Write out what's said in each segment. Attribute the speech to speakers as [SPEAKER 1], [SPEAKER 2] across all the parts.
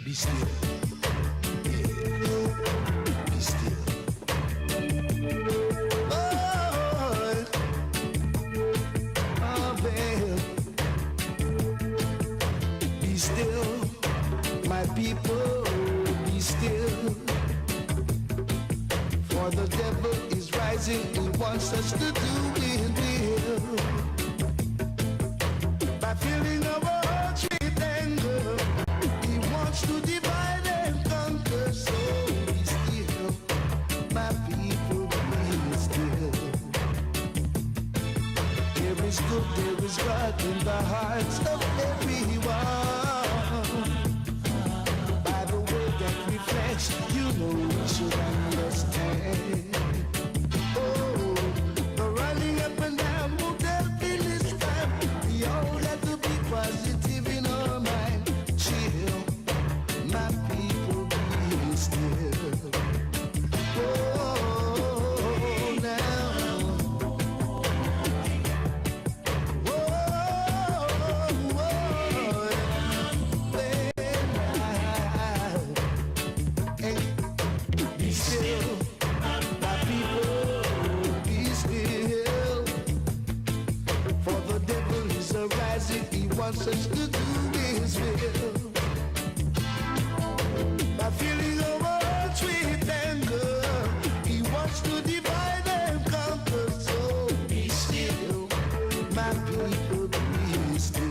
[SPEAKER 1] Be still. Be still. Oh, babe. Be still, my people. Be still. For the devil is rising. He wants us to do his will. By filling our hearts with anger, he wants to divide and conquer. So be still, my people, be still. There is good, there is God in the hearts of everyone. By the way that reflects, you know we should understand. Oh, the running up and down won't help in this time. We all got to be positive in our mind. Chill, my people, be still. Oh, now. Be still, my people, be still. For the devil is arising, he wants us to do his will. By filling our hearts with anger, he wants to divide and conquer. So be still, my people, be still.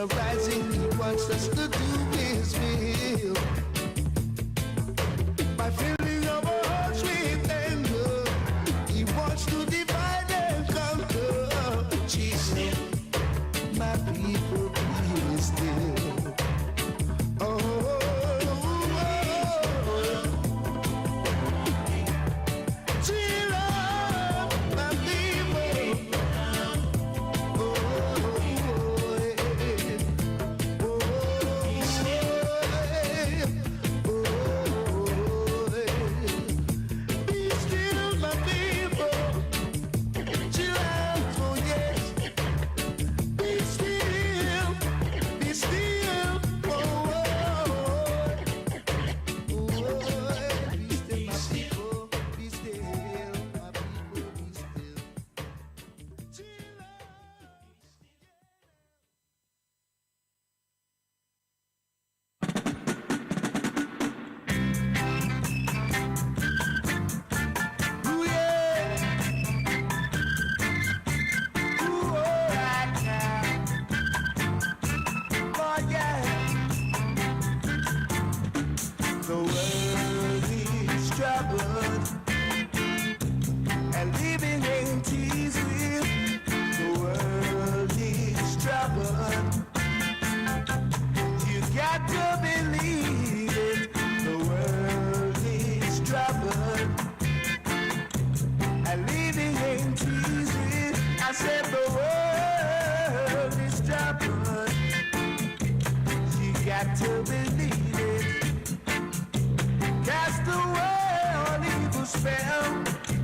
[SPEAKER 1] Rising, he wants us to do his will. By filling our hearts with anger, he wants to divide and conquer. Jesus, my people, be still. Oh, chill out, my people. The world is troubled and living ain't easy. The world is troubled. You got to believe it. The world is troubled and living ain't easy. I said the world is troubled. You got to believe it. Cast away all evil spell.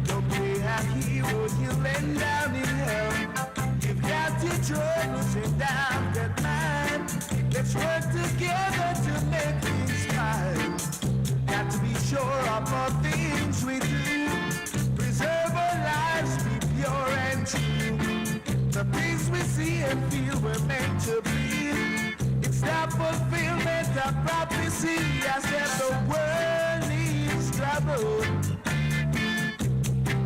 [SPEAKER 1] Don't play a hero, you'll end down in hell. You've got your troubles and down that mind. Let's work together to make things fine. Got to be sure of all things we do. Preserve our lives, be pure and true. The things we see and feel we're meant to be. It's not fulfilled. prophecy. I said the world needs trouble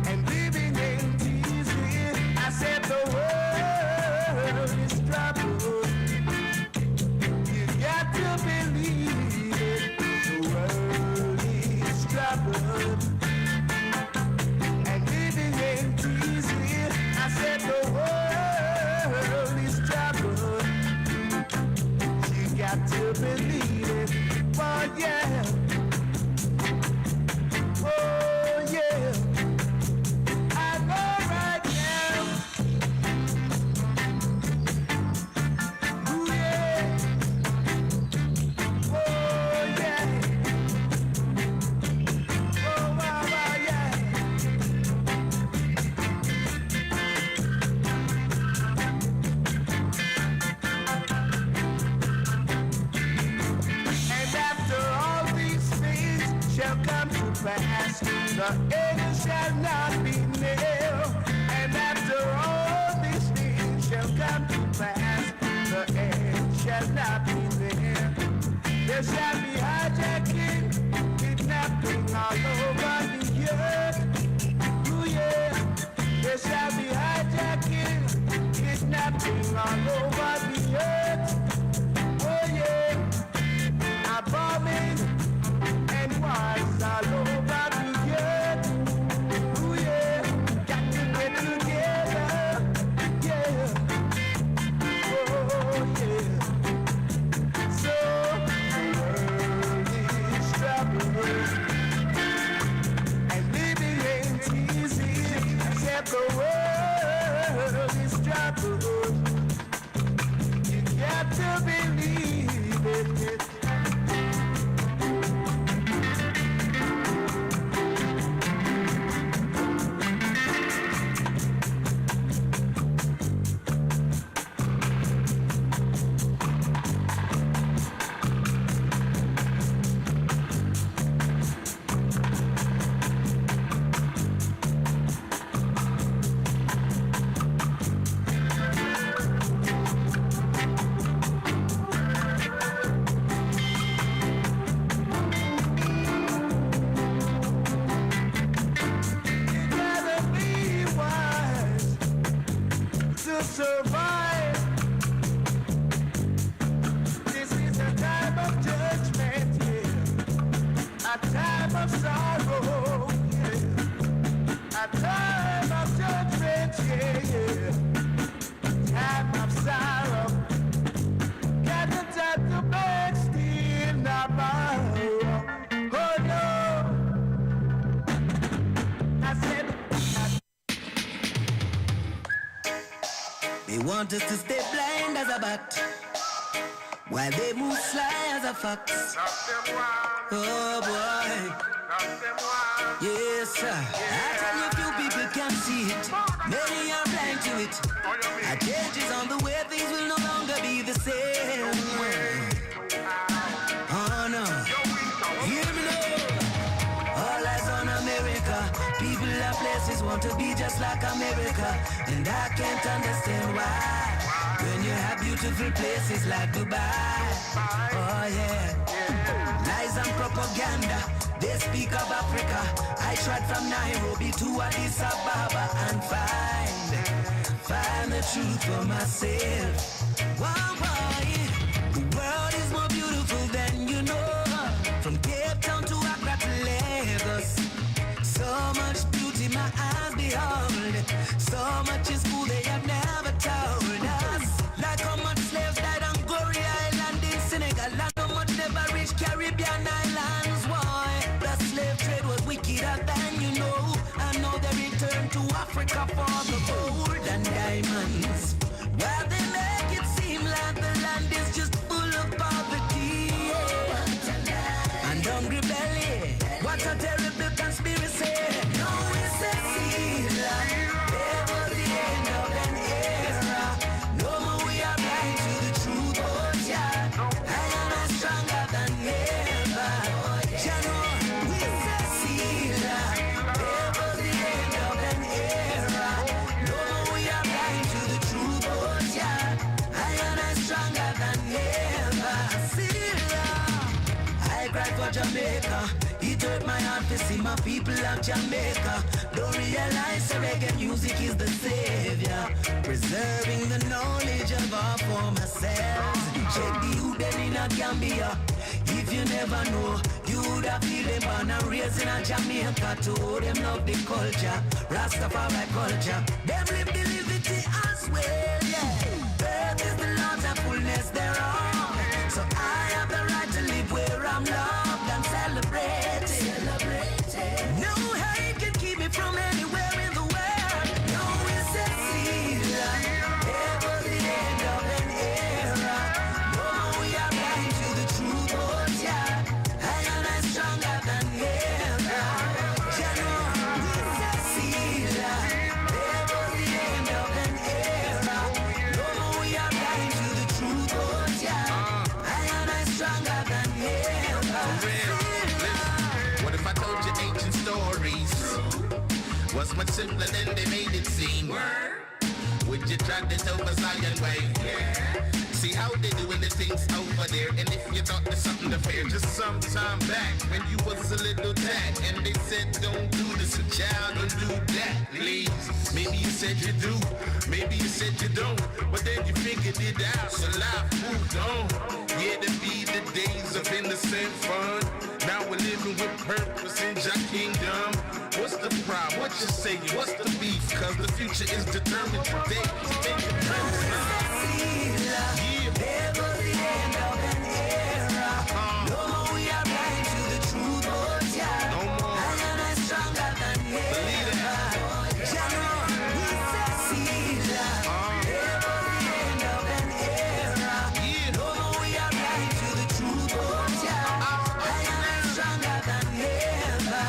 [SPEAKER 1] and living ain't easy. I said the world is trouble. You got to believe it. The world is trouble and living ain't easy. I said the world is trouble. You got to believe it. Oh yeah. Oh yeah. I know right now. Ooh yeah. Oh yeah. Oh wow, wow, yeah. And after all these things shall come to pass, the end shall not be near. And after all these things shall come to pass, the end shall not be near. There shall be hijacking, kidnapping all over the earth. Ooh yeah. There shall be hijacking, kidnapping all over the earth. Oh yeah. A bombing and wars all over the earth. Ooh yeah. Got to get together. Yeah. Oh yeah. So the world is troubled and living ain't easy. Except the world is troubled. You got to believe it. You gotta be wise to survive. This is a time of judgment, yeah. A time of sorrow, yeah. A time of judgment, yeah, yeah. Time of sorrow. Got the time to beg still not borrow. Oh no. I said
[SPEAKER 2] They want us to stay blind as a bat, while they move sly as a fox. Oh boy, yes sir. I tell you, few people can see it. Many are blind to it. A change is on the way. Things will no longer be the same. Oh no. Hear me now. All eyes on America. People and places want to be just like America, and I can't understand why. When you have beautiful places like Dubai. Oh yeah. Lies and propaganda. They speak of Africa. I tried from Nairobi to Addis Ababa and find the truth for myself. Wow, boy. The world is more beautiful than you know. From Cape Town to Accra to Lagos. So much beauty my eyes behold. So much is cool they have never told us. Like how much slaves died on Goree Island in Senegal, and how much never reached Caribbean islands. Why? The slave trade was wickeder than you know. And now they return to Africa for the gold and diamonds. While they make it seem like the land is just full of poverty and hungry belly. What a terrible conspiracy. No, it's a season. There was the end of an era. No more we are blind to the truth. Oh yeah, I am stronger than ever. General, it's a season. There was the end of an era. No more we are blind to the truth. Oh yeah, I am stronger than ever. Season. hurt my heart to see my people of Jamaica don't realize that reggae music is the savior, preserving the knowledge of our former selves. Check the youth then in a Gambia. If you never know, you would have feel them born and raised in a Jamaica too. Them love the culture, Rastafari culture. Them live the liberty as well, yeah. Earth is the Lord's and fullness thereof. So I have the right to live where I'm loved and celebrated. No hate can keep me from anywhere in the world. No Cecilia, ever the end of an era. No, we are blind to the truth, but yeah, I am stronger than ever. General Cecilia, ever the end of an era. No, we are blind to the truth, but yeah, I am stronger than ever.
[SPEAKER 3] What if I told you ancient stories? Was much simpler than they made it seem. Would you try this over Zion way? See how they doing the things over there. And if you thought there's something to fear, just some time back when you was a little tad and they said don't do this, a child, don't do that, please. Maybe you said you do, maybe you said you don't, but then you figured it out, so life moved on. Yeah, to be the days of innocent fun. Now we're living with purpose in your kingdom. What's the problem? What you saying? What's the beef? Cause the future is determined today. Take it
[SPEAKER 2] Never the end of an era. No more we are blind to the truth, but yeah,
[SPEAKER 3] No more.
[SPEAKER 2] I am stronger than ever. General Cecilia. Never the end of an era. No more we are blind to the truth, but yeah, I am stronger than ever.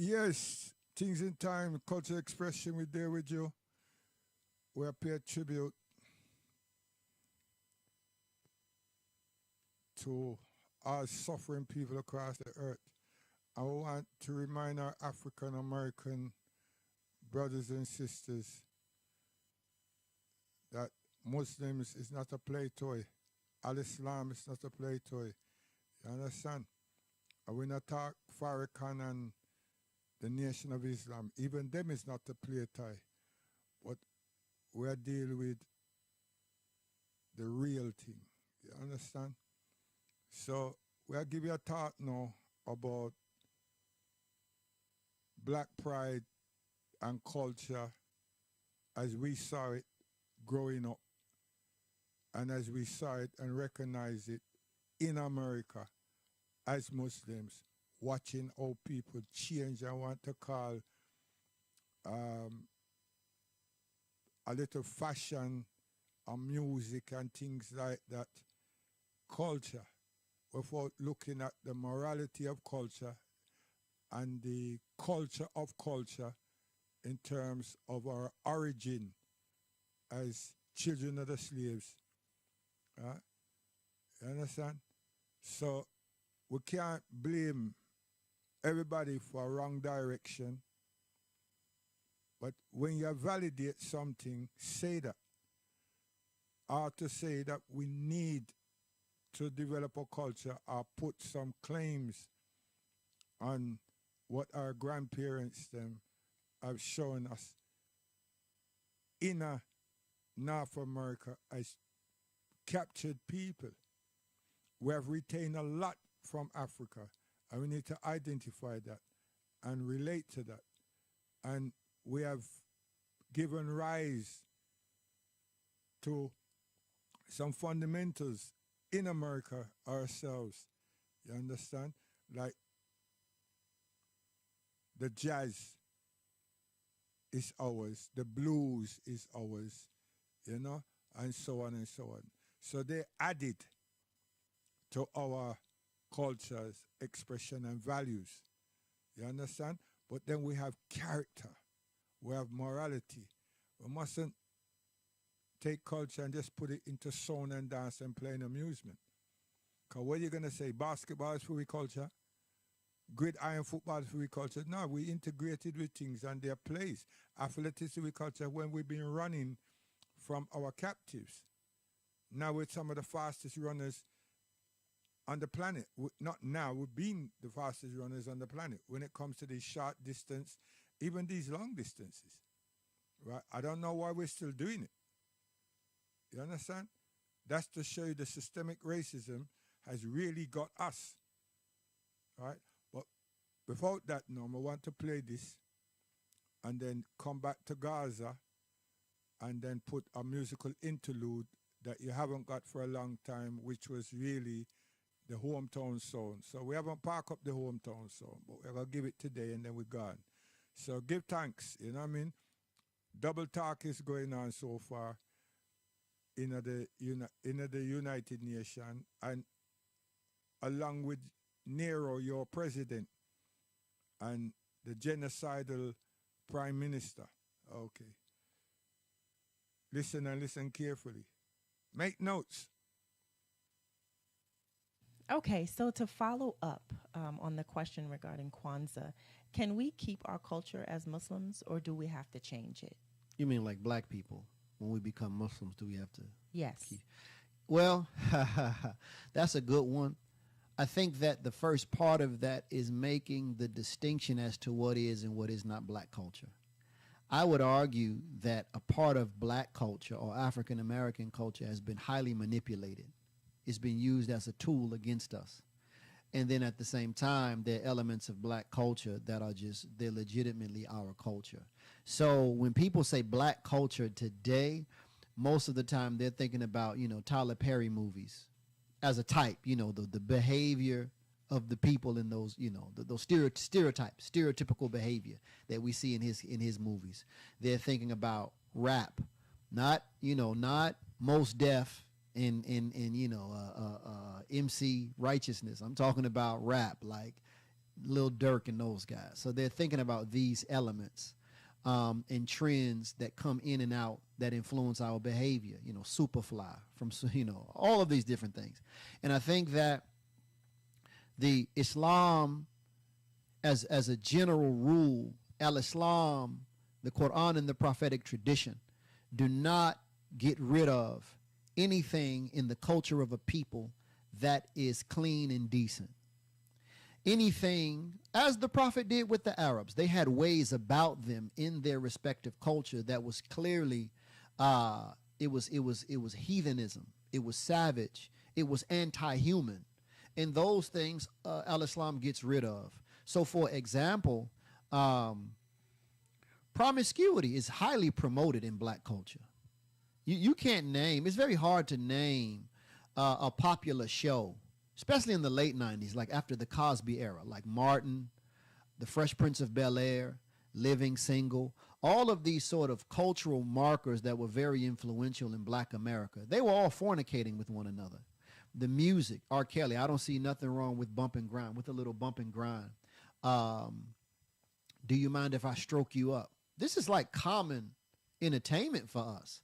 [SPEAKER 4] Yes, Things in Time, Culture Expression, we're there with you. We pay tribute to our suffering people across the earth. I want to remind our African American brothers and sisters that Muslims is not a play toy. Al-Islam is not a play toy. You understand? And we not talk Farrakhan and the Nation of Islam. Even them is not a play toy. But we are dealing with the real thing. You understand? So we'll give you a thought now about black pride and culture as we saw it growing up and as we saw it and recognize it in America as Muslims, watching how people change. I want to call a little fashion and music and things like that culture, without looking at the morality of culture and the culture of culture in terms of our origin as children of the slaves. You understand? So we can't blame everybody for a wrong direction, but when you validate something, say that. Or to say that we need to develop a culture or put some claims on what our grandparents them have shown us in North America as captured people. We have retained a lot from Africa, and we need to identify that and relate to that. And we have given rise to some fundamentals in America ourselves. You understand? Like the jazz is ours, the blues is ours, you know, and so on and so on. So they added to our cultures, expression, and values. You understand? But then we have character, we have morality. We mustn't take culture and just put it into song and dance and play and amusement. Because what are you going to say? Basketball is for we culture? Gridiron football is for we culture? No, we integrated with things and their place. Athletics we culture when we've been running from our captives. Now we're some of the fastest runners on the planet. Not now, we've been the fastest runners on the planet when it comes to these short distance, even these long distances. Right? I don't know why we're still doing it. You understand? That's to show you the systemic racism has really got us. Right? But without that, Norm, I want to play this and then come back to Gaza and then put a musical interlude that you haven't got for a long time, which was really the hometown sound. So we haven't parked up the hometown sound, but we're going to give it today and then we're gone. So give thanks, you know what I mean? Double talk is going on so far in the United Nations, and along with Nero, your president, and the genocidal prime minister. Okay. Listen and listen carefully. Make notes.
[SPEAKER 5] Okay, so to follow up on the question regarding Kwanzaa, can we keep our culture as Muslims, or do we have to change it?
[SPEAKER 6] You mean like black people? When we become Muslims, do we have to?
[SPEAKER 5] Yes.
[SPEAKER 6] Well, that's a good one. I think that the first part of that is making the distinction as to what is and what is not black culture. I would argue that a part of black culture or African American culture has been highly manipulated. It's been used as a tool against us. And then at the same time, there are elements of black culture that are they're legitimately our culture. So when people say black culture today, most of the time they're thinking about, Tyler Perry movies as a type, the behavior of the people in those, those stereotypical behavior that we see in his movies. They're thinking about rap, not Mos Def and MC Righteousness. I'm talking about rap, like Lil Durk and those guys. So they're thinking about these elements and trends that come in and out that influence our behavior. Superfly, from all of these different things. And I think that the Islam, as a general rule, al-Islam, the Quran and the prophetic tradition, do not get rid of anything in the culture of a people that is clean and decent. Anything, as the prophet did with the Arabs, they had ways about them in their respective culture that was clearly, it was heathenism, it was savage, it was anti-human. And those things al-Islam gets rid of. So for example, promiscuity is highly promoted in black culture. You can't name, it's very hard to name a popular show, especially in the late 90s, like after the Cosby era, like Martin, The Fresh Prince of Bel-Air, Living Single, all of these sort of cultural markers that were very influential in black America. They were all fornicating with one another. The music, R. Kelly, I don't see nothing wrong with bump and grind, with a little bump and grind. Do you mind if I stroke you up? This is like common entertainment for us.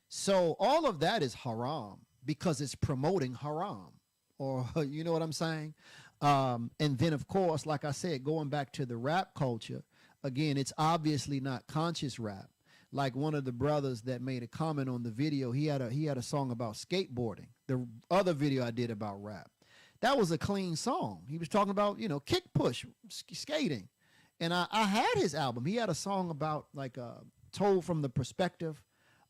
[SPEAKER 6] So all of that is haram because it's promoting haram, or you know what I'm saying? And then, of course, like I said, going back to the rap culture, again, it's obviously not conscious rap. Like one of the brothers that made a comment on the video, he had a song about skateboarding. The other video I did about rap, that was a clean song. He was talking about, kick push, skating. And I had his album. He had a song about told from the perspective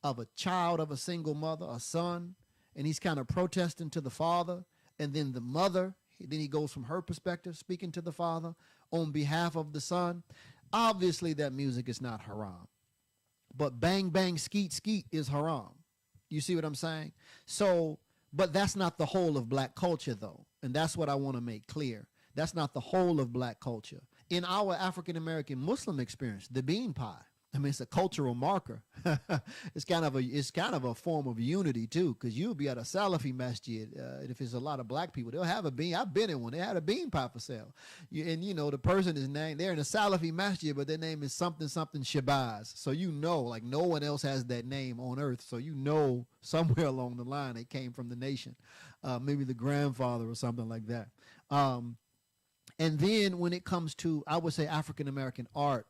[SPEAKER 6] of a child of a single mother, a son, and he's kind of protesting to the father, and then the mother, then he goes from her perspective, speaking to the father on behalf of the son. Obviously, that music is not haram. But bang, bang, skeet, skeet is haram. You see what I'm saying? So, but that's not the whole of black culture, though. And that's what I want to make clear. That's not the whole of black culture. In our African-American Muslim experience, the bean pie, I mean, it's a cultural marker. It's kind of a form of unity too, because you'll be at a Salafi masjid, and if there's a lot of black people, they'll have a bean. I've been in one. They had a bean pie for sale, and the person is named. They're in a Salafi masjid, but their name is something Shabazz. So like no one else has that name on earth. So somewhere along the line it came from the nation. maybe the grandfather or something like that. And then when it comes to, I would say, African American art,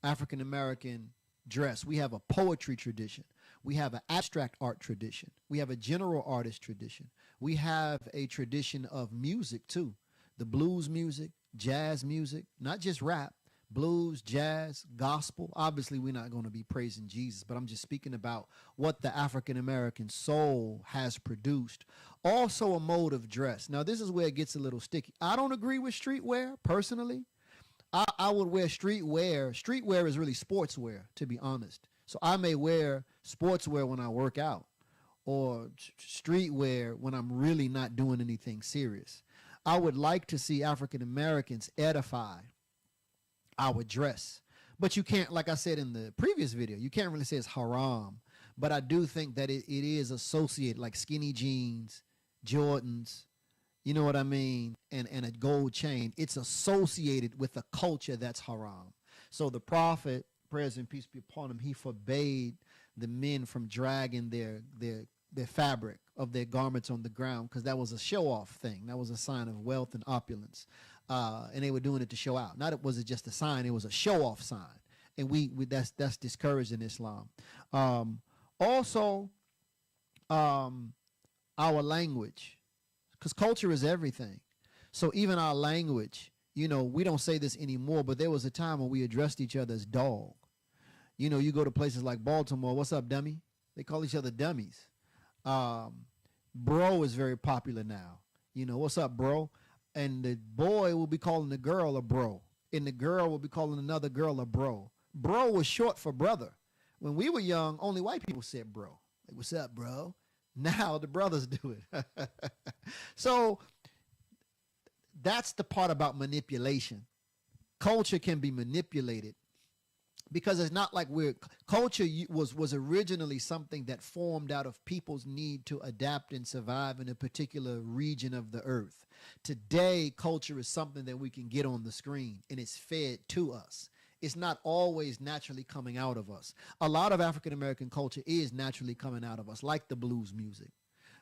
[SPEAKER 6] African American dress, we have a poetry tradition. We have an abstract art tradition. We have a general artist tradition. We have a tradition of music too. The blues music, jazz music, not just rap, blues, jazz, gospel. Obviously, we're not going to be praising Jesus, but I'm just speaking about what the African American soul has produced. Also a mode of dress. Now, this is where it gets a little sticky. I don't agree with streetwear personally. I would wear streetwear. Streetwear is really sportswear, to be honest. So I may wear sportswear when I work out, or streetwear when I'm really not doing anything serious. I would like to see African Americans edify our dress. But you can't, like I said in the previous video, you can't really say it's haram. But I do think that it is associated, like skinny jeans, Jordans, you know what I mean, and a gold chain. It's associated with a culture that's haram. So the Prophet, prayers and peace be upon him, he forbade the men from dragging their fabric of their garments on the ground, because that was a show-off thing. That was a sign of wealth and opulence. And they were doing it to show out. Not was it just a sign, it was a show-off sign. And we that's discouraged in Islam. Also, our language, because culture is everything. So even our language, you know, we don't say this anymore, but there was a time when we addressed each other as dog. You know, you go to places like Baltimore, what's up, dummy? They call each other dummies. Bro is very popular now. You know, what's up, bro? And the boy will be calling the girl a bro, and the girl will be calling another girl a bro. Bro was short for brother. When we were young, only white people said bro. Like, what's up, bro? Now the brothers do it. So that's the part about manipulation. Culture can be manipulated, because it's not like culture was originally something that formed out of people's need to adapt and survive in a particular region of the earth. Today, culture is something that we can get on the screen, and it's fed to us. It's not always naturally coming out of us. A lot of African American culture is naturally coming out of us, like the blues music.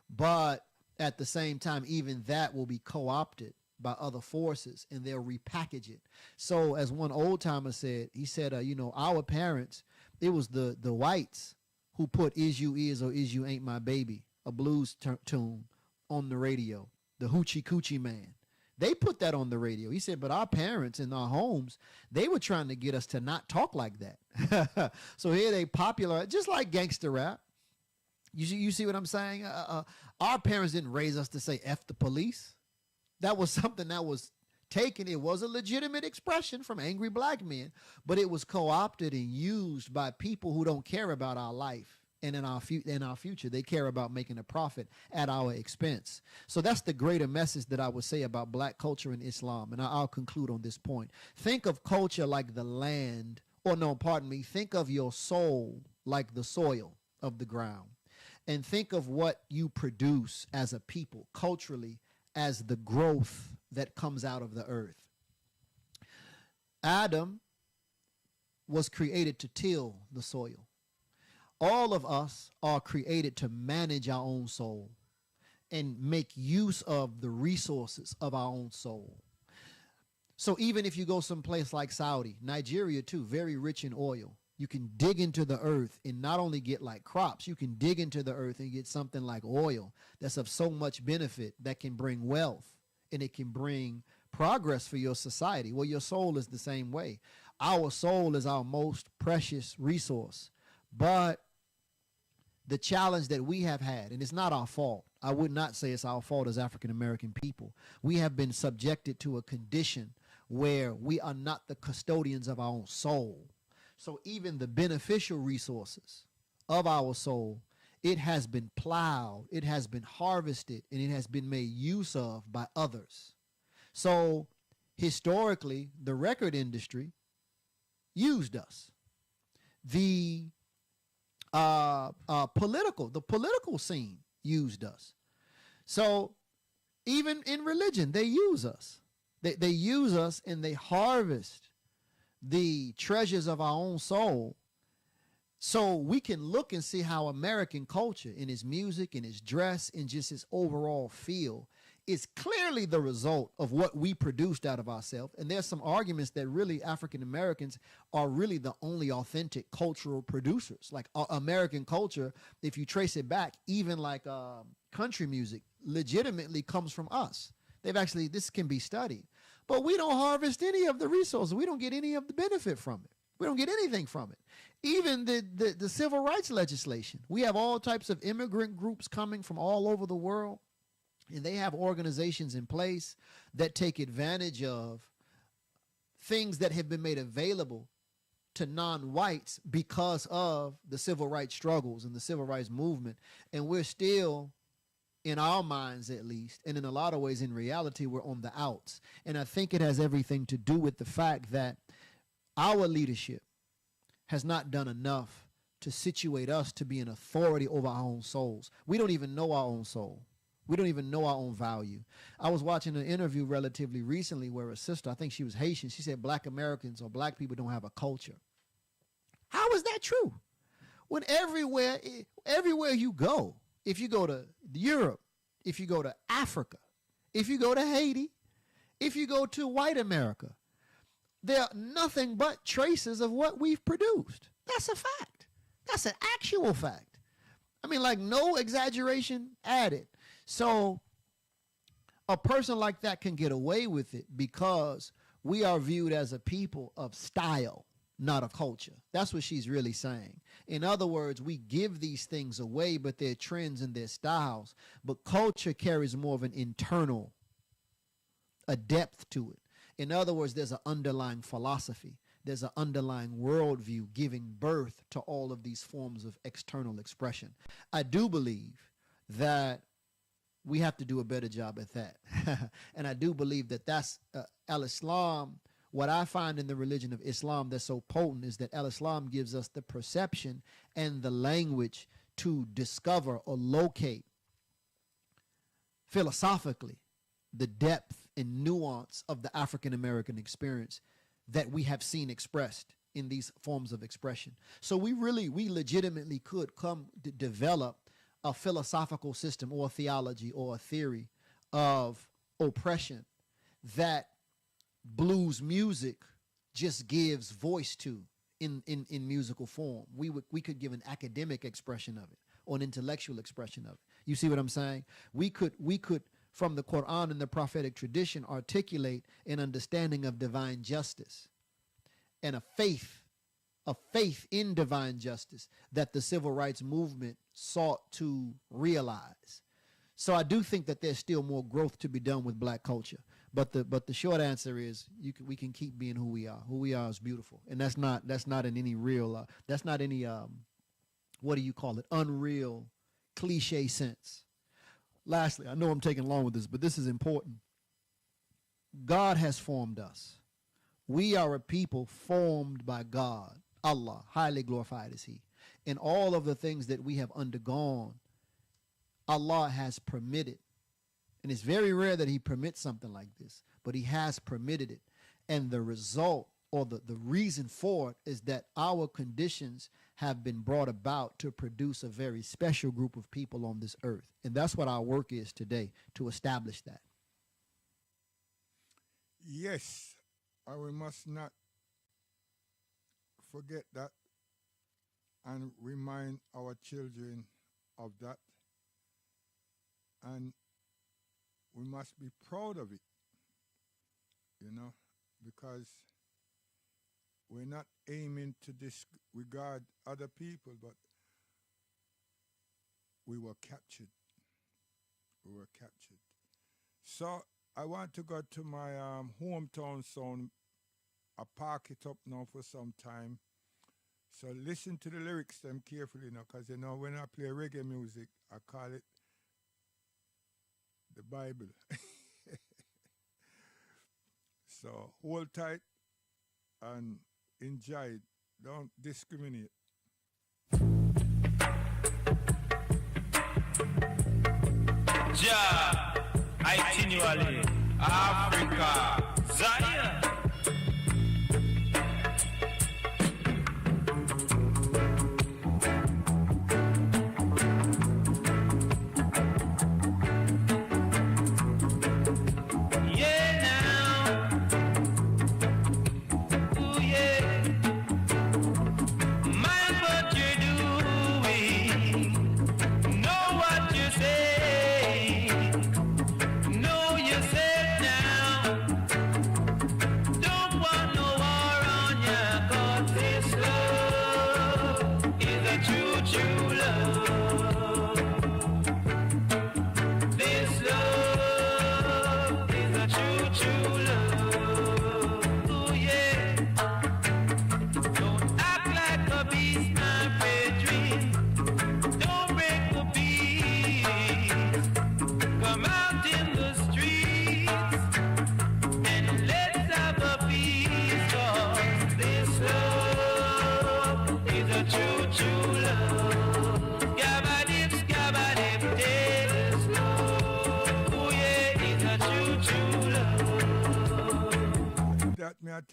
[SPEAKER 6] But at the same time, even that will be co-opted by other forces, and they'll repackage it. So as one old timer said, he said, you know, our parents, it was the whites who put Is You Is or Is You Ain't My Baby, a blues tune, on the radio, the Hoochie Coochie Man. They put that on the radio. He said, but our parents in our homes, they were trying to get us to not talk like that. So here they popular, just like gangster rap. You see what I'm saying? Our parents didn't raise us to say F the police. That was something that was taken. It was a legitimate expression from angry black men, but it was co-opted and used by people who don't care about our life and in our future. They care about making a profit at our expense. So that's the greater message that I would say about black culture and Islam, and I'll conclude on this point. Think of culture like the land, or no, pardon me, think of your soul like the soil of the ground, and think of what you produce as a people culturally as the growth that comes out of the earth. Adam was created to till the soil. All of us are created to manage our own soul and make use of the resources of our own soul. So even if you go someplace like Saudi, Nigeria too, very rich in oil, you can dig into the earth and not only get like crops, you can dig into the earth and get something like oil that's of so much benefit that can bring wealth, and it can bring progress for your society. Well, your soul is the same way. Our soul is our most precious resource. But the challenge that we have had, and it's not our fault, I would not say it's our fault as African American people. We have been subjected to a condition where we are not the custodians of our own soul. So even the beneficial resources of our soul, it has been plowed, it has been harvested, and it has been made use of by others. So historically, the record industry used us. The political scene used us. So even in religion, they use us. They use us, and they harvest the treasures of our own soul So we can look and see how American culture in its music, in its dress, in just its overall feel is clearly the result of what we produced out of ourselves. And there's some arguments that really African Americans are really the only authentic cultural producers. Like American culture, if you trace it back, even like country music legitimately comes from us. This can be studied. But we don't harvest any of the resources. We don't get any of the benefit from it. We don't get anything from it. Even the civil rights legislation. We have all types of immigrant groups coming from all over the world, and they have organizations in place that take advantage of things that have been made available to non-whites because of the civil rights struggles and the civil rights movement. And we're still, in our minds at least, and in a lot of ways in reality, we're on the outs. And I think it has everything to do with the fact that our leadership has not done enough to situate us to be an authority over our own souls. We don't even know our own soul. We don't even know our own value. I was watching an interview relatively recently where a sister, I think she was Haitian, she said black Americans or black people don't have a culture. How is that true? When everywhere you go, if you go to Europe, if you go to Africa, if you go to Haiti, if you go to white America, there are nothing but traces of what we've produced. That's a fact. That's an actual fact. I mean, like, no exaggeration added. So a person like that can get away with it because we are viewed as a people of style, not a culture. That's what she's really saying. In other words, we give these things away, but they're trends and they're styles. But culture carries more of an internal, a depth to it. In other words, there's an underlying philosophy. There's an underlying worldview giving birth to all of these forms of external expression. I do believe that we have to do a better job at that. And I do believe that that's al-Islam. What I find in the religion of Islam that's so potent is that al-Islam gives us the perception and the language to discover or locate philosophically the depth and nuance of the African American experience that we have seen expressed in these forms of expression. So we legitimately could come to develop a philosophical system or a theology or a theory of oppression that blues music just gives voice to in musical form. We could give an academic expression of it or an intellectual expression of it. You see what I'm saying? We could from the Quran and the prophetic tradition articulate an understanding of divine justice and a faith in divine justice that the civil rights movement sought to realize. So I do think that there's still more growth to be done with black culture. But the short answer is we can keep being who we are. Who we are is beautiful. And that's not in any real, that's not any, what do you call it, unreal cliche sense. Lastly, I know I'm taking long with this, but this is important. God has formed us. We are a people formed by God. Allah, highly glorified is He. And all of the things that we have undergone, Allah has permitted. And it's very rare that He permits something like this, but He has permitted it. And the result or the reason for it is that our conditions have been brought about to produce a very special group of people on this earth. And that's what our work is today, to establish that.
[SPEAKER 4] Yes, and we must not forget that and remind our children of that. And we must be proud of it, because we're not aiming to disregard other people, but we were captured. We were captured. So I want to go to my hometown sound. I park it up now for some time. So listen to the lyrics them carefully now, because when I play reggae music, I call it the Bible. So hold tight and enjoy it. Don't discriminate.
[SPEAKER 7] Jah, itinerary, Africa, Zion.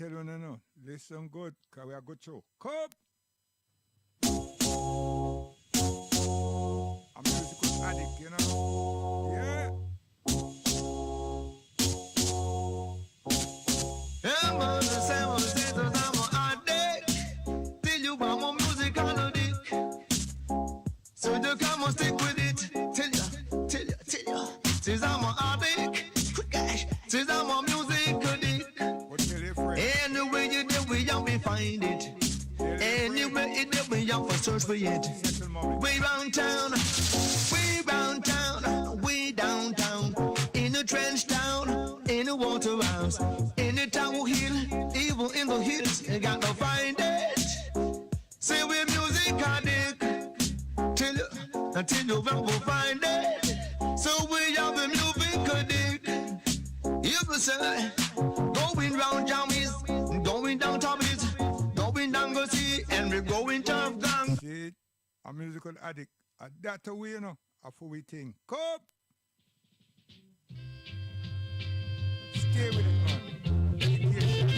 [SPEAKER 4] tell you no. Listen good, because we are good show. Come! I'm musical addict, you know? Yeah.
[SPEAKER 1] I'm on the same state as I'm on addict. Till you want more music on a dick. So you come and stick with it. Tell ya. Says I'm an addict. Quick gosh. Says I'm a music addict. Anyway you do, we have to find it. Anyway you do, we have to search for it. Way round town, way downtown. In a trench town, in a water house, in a tower hill, even in the hills, you got to find it. Say we're music addict. Till you will find it. So we have the music addict. If you say, going round jammies, going down Tommies, going down go see, and we're going to Afghan.
[SPEAKER 4] See, a musical addict. That's the way, you know, of who we think. Come! Stay with it, man. Education.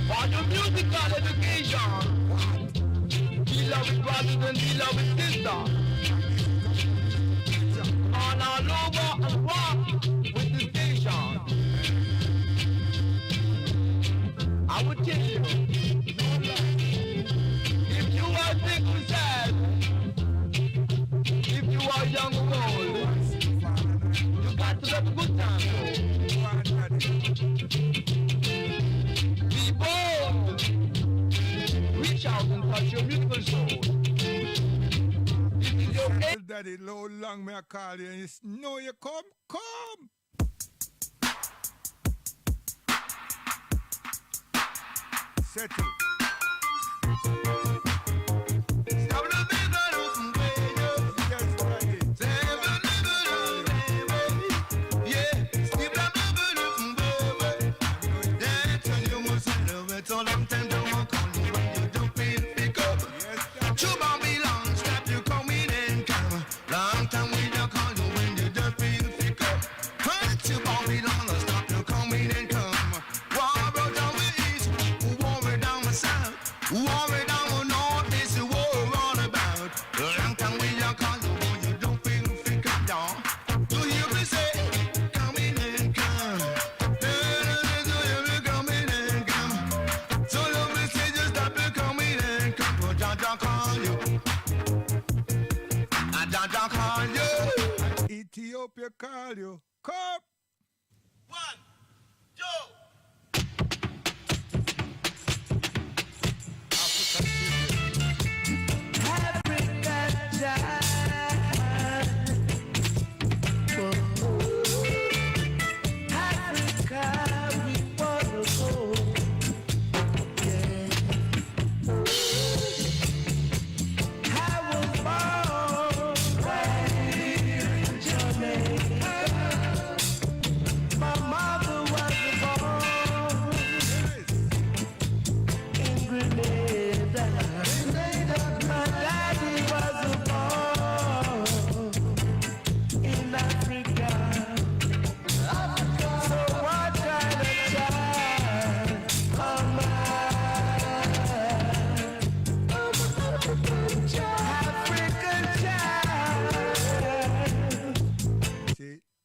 [SPEAKER 7] For the musical education, beloved brothers and beloved sisters, on all over and walk with the station. I would tell you, if you are sick or sad, if you are young or old, you got to have a good time. Be bold. Reach out and touch your musical soul. This is your
[SPEAKER 4] Daddy, low long may I call you and you know you come. Settle. Ethiopia call you. Come!
[SPEAKER 7] 1, 2.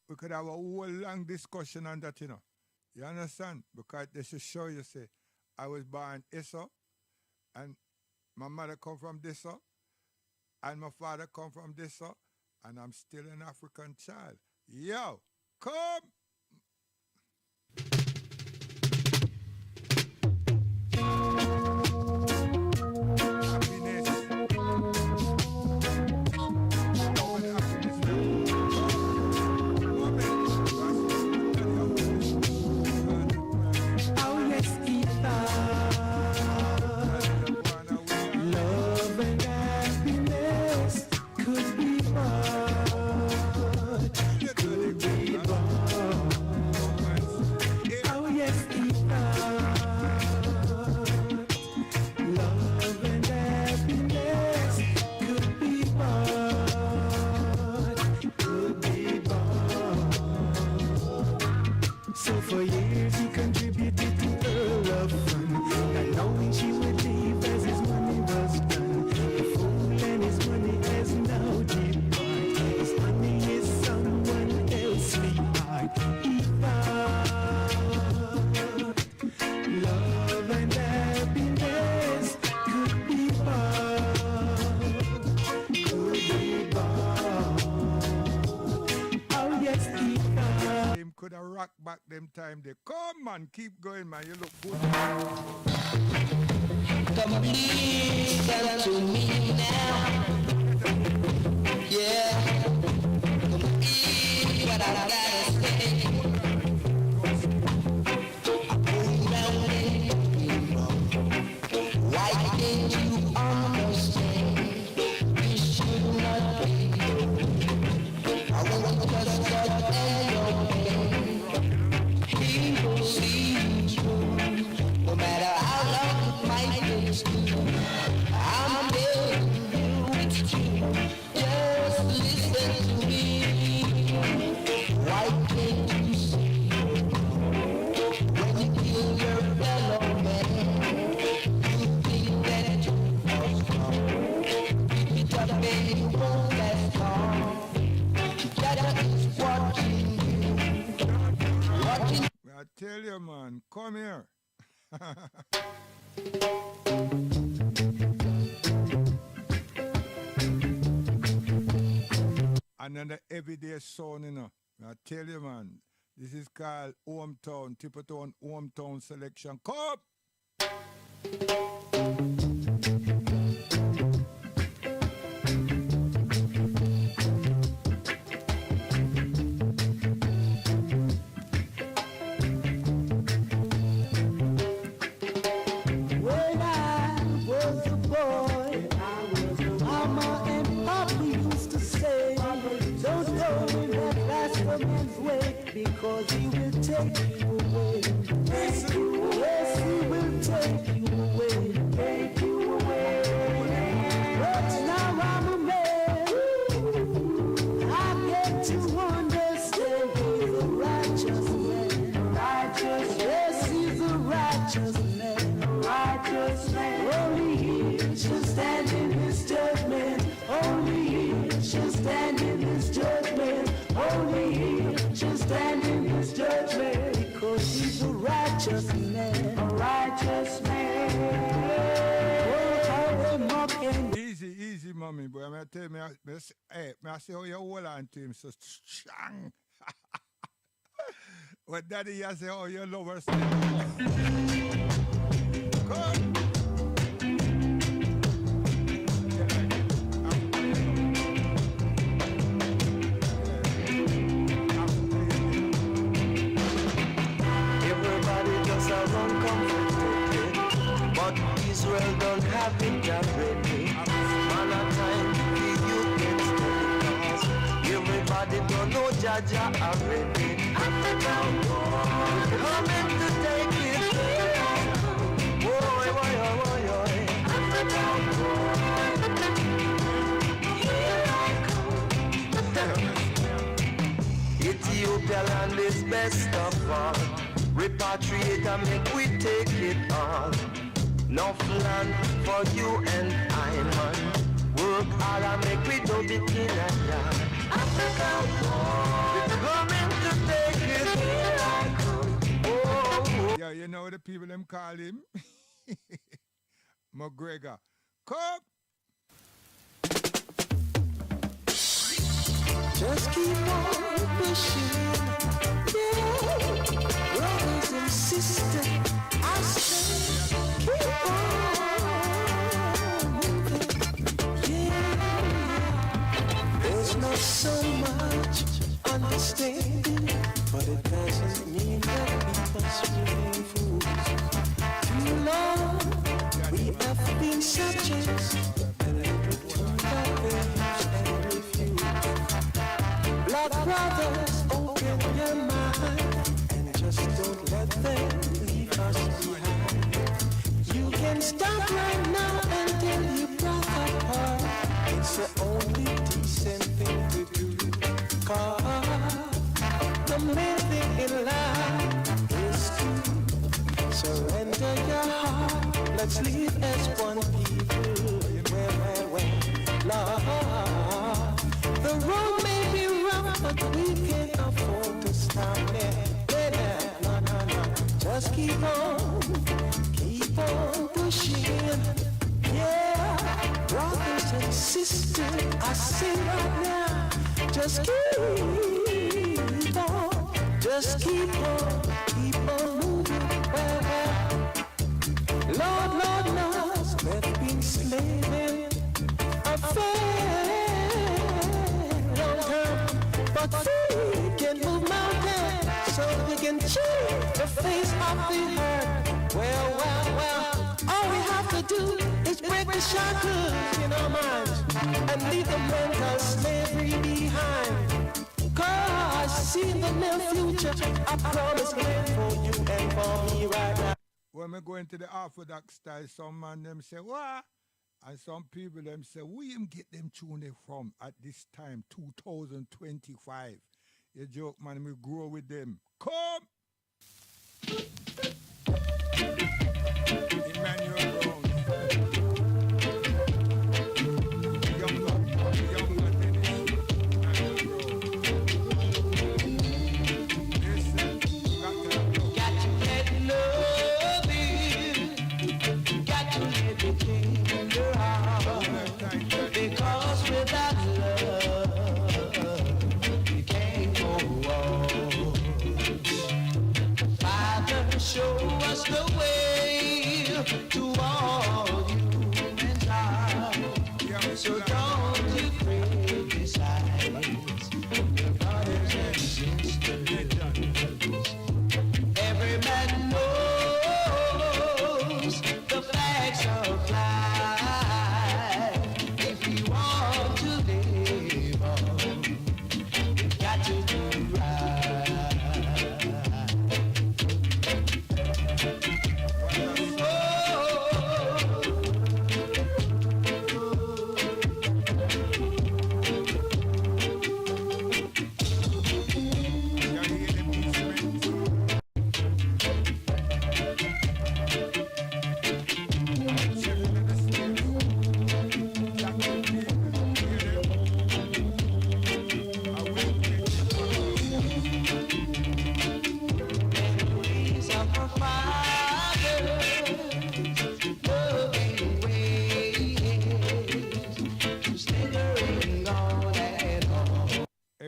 [SPEAKER 4] We could have a whole long discussion on that, you know. You understand? Because they should show you, say, I was born Issa, and my mother come from this, and my father come from this, and I'm still an African child. Yo, come! Happiness. Love and happiness.
[SPEAKER 1] Oh yes, love and happiness could be bought, could be bought.
[SPEAKER 4] rock back them time. They come man, keep going man. You look good.
[SPEAKER 2] Come please come to me now. Yeah. Come eat what I gotta say. I pull down why didn't you understand? You should not be. I won't just stop and obey. He will see you through. No matter how long it might take you, I'm telling you it's true. Just listen to me. Why can't you see? When you kill your fellow man, you think that you are strong. Keep it up, baby, it won't last long. That is watching you. Watching.
[SPEAKER 4] I tell you man, come here. Another everyday song, you know. I tell you, man, this is called Hometown, Tippertown Hometown Selection. Come!
[SPEAKER 1] When I was a boy, Mama and Papa used to say, don't go in that blasphemous way, because he will take you away. Yes, he will take you away. Take you away. But now I'm a man. I get to understand he's a righteous man. Righteous. Yes, he's a righteous man. Righteous man. Only he shall stand in his judgment. Only he shall stand in his judgment. Only he shall stand in his judgment. Because he's a righteous man. A righteous man. Oh, how they mocking.
[SPEAKER 4] Easy, mommy, boy. I tell me, hey, I say how you hold on to him so strong. But daddy, I say, oh, you love her still. Come.
[SPEAKER 2] Everybody just around comfortably, but Israel don't have it already. Man, a time you get steady, cause everybody don't know Jaja already. Africa, coming to take it. Boy, boy, boy, boy. Africa, here I come. Ethiopia land is best of all. Repatriate and make we take it all. Enough land for you and I, man. Work hard and make we do it in a yard. Africa, we're coming to take it. Here I come. Oh.
[SPEAKER 4] Yeah, you know the people them call him? McGregor. Come!
[SPEAKER 2] Just keep on pushing. Yeah, brothers and sisters, I say, keep on moving. Yeah, there's not so much understanding, but it doesn't mean that we must remain fools. Too long we have been subjects and turned our backs and refused. Black brothers, open your mind and just don't let them leave us behind. You can stop right now until you break apart. It's the only decent thing to do. Cause the main thing in life is to surrender your heart. Let's live as one people. Well, Lord, the road may be rough, but we can't afford to stop there. No. Just keep on pushing. Yeah, brothers and sisters, I say right now, just keep on Just keep on moving. Lord, Lord knows we've been slaving a fair long time, but we can move mountains so we can change the face of the earth. Well, all we have to do is break the shackles in our minds and leave the mental slavery behind. Cause see the near future, I promise it for you and for me right now.
[SPEAKER 4] When we go into the Orthodox style, some man them say, what? And some people them say, we him get them tune they from at this time, 2025. You joke, man, we grow with them. Come! Emmanuel Brown. Younger Dennis. Emmanuel Brown.
[SPEAKER 2] Got to let love in. Got to let it in your heart. Because without love, you can't go on. Father, show us the way to all humankind. So don't you criticize your brothers and sisters. Every man knows the facts of life. If you want to live on, you got to do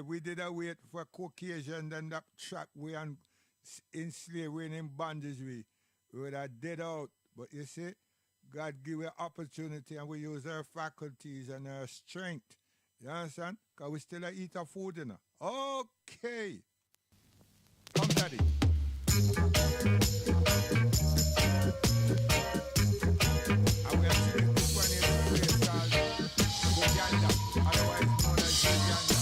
[SPEAKER 4] We did a wait for COHESION, then that track we and enslaved, we in bondage, we would have dead out. But you see, God give us opportunity and we use our faculties and our strength. You understand? Because we still eat our food, you know. Okay. Come, Daddy. And we have seen this one in the place called Uganda, otherwise known as Uganda.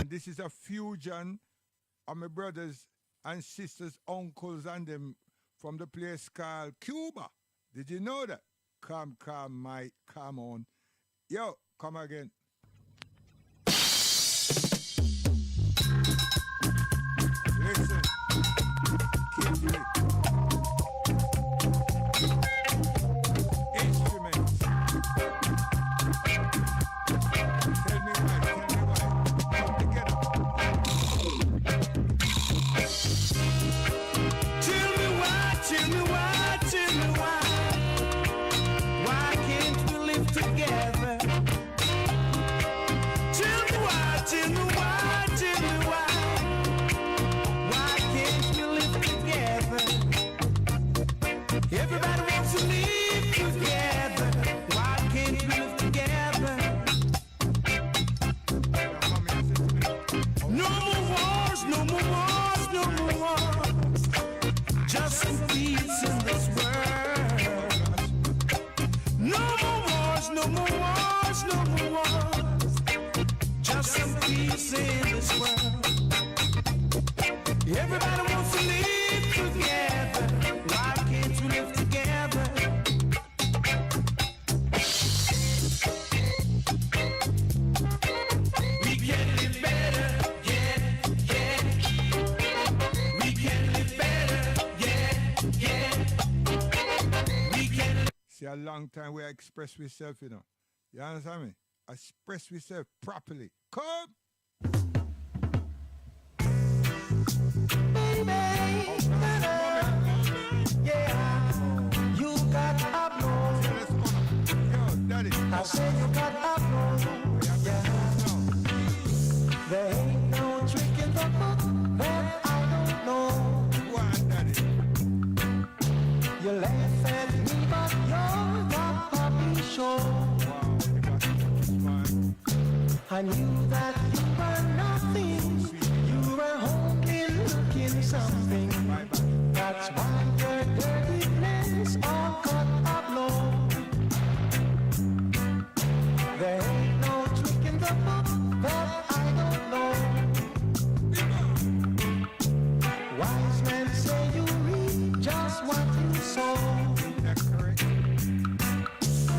[SPEAKER 4] This is a fusion of my brothers and sisters, uncles, and them from the place called Cuba. Did you know that? Come, Mike, come on. Yo, come again. Listen. Keep it.
[SPEAKER 1] Everybody wants to live together. Why can't we live together? No more wars, no more wars, no more wars. Just some peace in this world. No more wars, no more wars, no more wars. Just some peace in this world. Everybody wants to live together. Why can't you live together? We can live better, yeah, yeah. We can live better, yeah, yeah. We can.
[SPEAKER 4] See, a long time we express ourselves, you know. You understand me? Express ourselves properly. Come!
[SPEAKER 1] Yeah, you got upload.
[SPEAKER 4] Yo, daddy.
[SPEAKER 1] I say you got upload. Yeah, there ain't no trick in the book that I don't know.
[SPEAKER 4] Go on, daddy.
[SPEAKER 1] You laugh at me, but you're the puppy show.
[SPEAKER 4] Wow, you got it, man.
[SPEAKER 1] I knew that you were nothing. You were only looking something.
[SPEAKER 4] Bye bye.
[SPEAKER 1] That's why your dirty plans all got upload. There ain't no trick in the book that I don't know. Wise men say you reap just what you sow.
[SPEAKER 4] That's correct.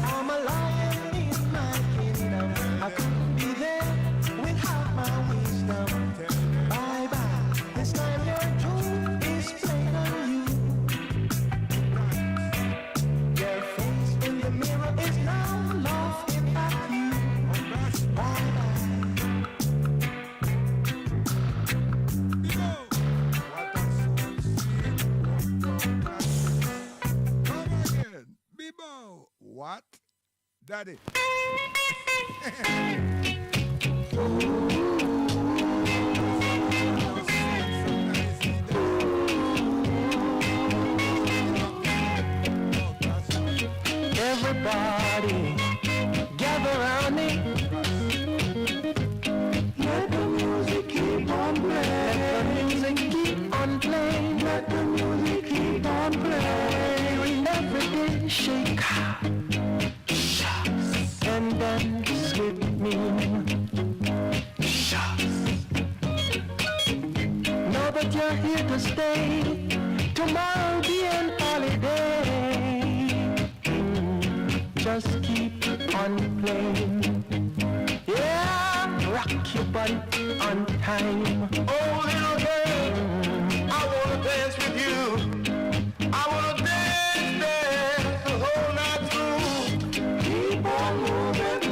[SPEAKER 1] I'm a lion in my kingdom. I couldn't be there without my wisdom. Bye bye. This time your truth is plain on you. Your face in the mirror is now laughing at you. Bye bye.
[SPEAKER 4] Come again. Bibo. What? Daddy.
[SPEAKER 1] Everybody gather around me. Let the music keep on playing. Let the music keep on playing. Let the music keep on playing. Every day shake, and dance with me. Know that you're here to stay. Tomorrow be an holiday. Just keep on playing. Yeah, rock your body on time. Oh, little girl, I wanna dance with you. I wanna dance the whole night through. Keep on moving,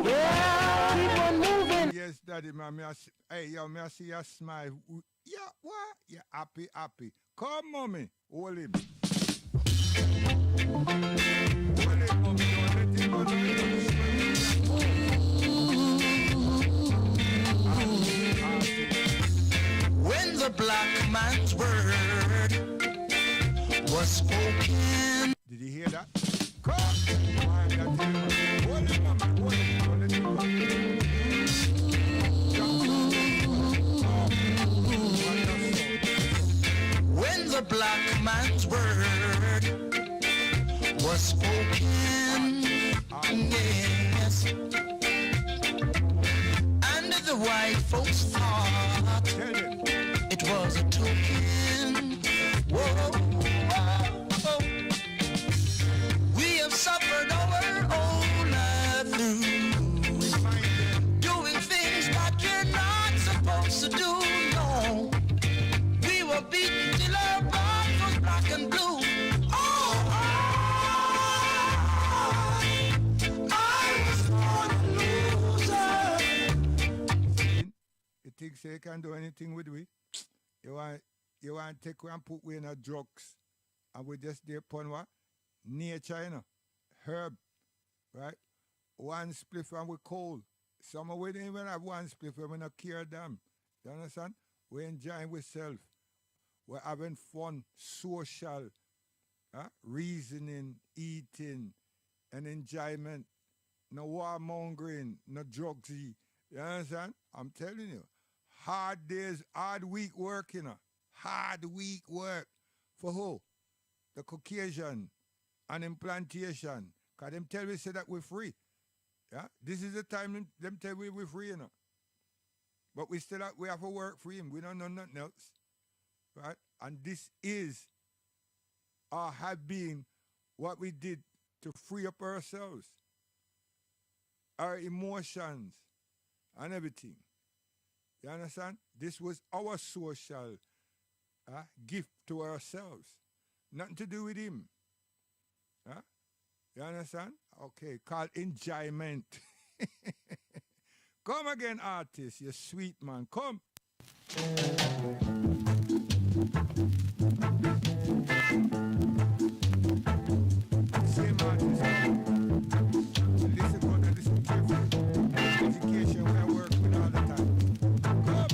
[SPEAKER 1] yeah, keep on moving.
[SPEAKER 4] Yes, daddy, man. Hey, yo, me I see you smile. Yeah, what? Yeah, happy, happy. Come, mommy. Hold him. Hold him, mommy. Don't let him go. Don't let him
[SPEAKER 2] When the black man's word was spoken,
[SPEAKER 4] Did you hear that? Come. Why that is? Hold him, mommy. Hold him. Don't let him go.
[SPEAKER 2] when the black man's word was spoken, yes, and the white folks thought
[SPEAKER 4] Tell him.
[SPEAKER 2] it was a token. Whoa, whoa, whoa. We have suffered our own life through doing things that you're not supposed to do. No, we were beaten till our blood was black and blue. Oh, I was born a loser.
[SPEAKER 4] You think say you can do anything with we? You want to take we and put we in a drugs and we just there upon what? Nature, you know. Herb. Right? One spliff and we cold. Some of we didn't even have one spliff and we not care them. You understand? We enjoying ourselves. We're having fun, social. reasoning, eating, and enjoyment. No warmongering, no drugsy. You understand? I'm telling you. Hard days, hard week work, you know. Hard week work. For who? The Caucasian and implantation. Because them tell we say that we're free. Yeah? This is the time them tell we we're free, you know. But we still have, we have to work for him. We don't know nothing else. Right? And this is or have been what we did to free up ourselves, our emotions, and everything. You understand? This was our social gift to ourselves. Nothing to do with him. You understand? Okay, called enjoyment. Come again, artist, you sweet man. Come. Same artist. Listen good and listen carefully. Education where I work with all the time. Come.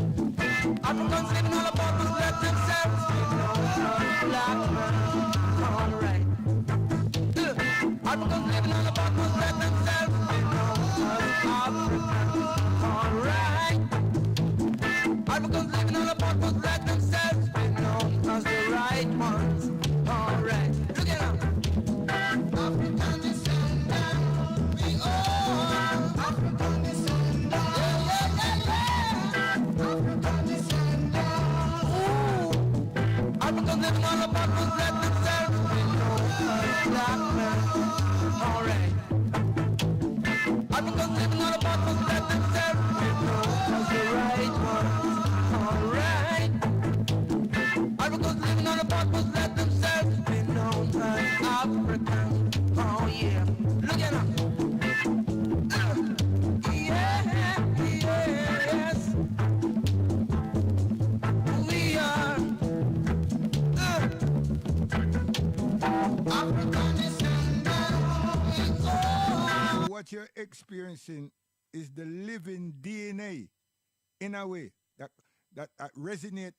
[SPEAKER 2] Africans living all about to let themselves be known. Black man, all right. Africans living all about to let themselves be known. Africans, all right. Africans living all about to let themselves be known as the right ones. All right. Look at them. African descendant, we are African descendant. Yeah. African descendant. Ooh. Africans living all about to let themselves be known as black men. All right. Africans living all about to let themselves be known as the right ones. All right. Africans living all about to let themselves be known as Africans. Oh yeah. Look at them. Yes. We are African descendants. Oh.
[SPEAKER 4] What you're experiencing is the living DNA in a way that resonate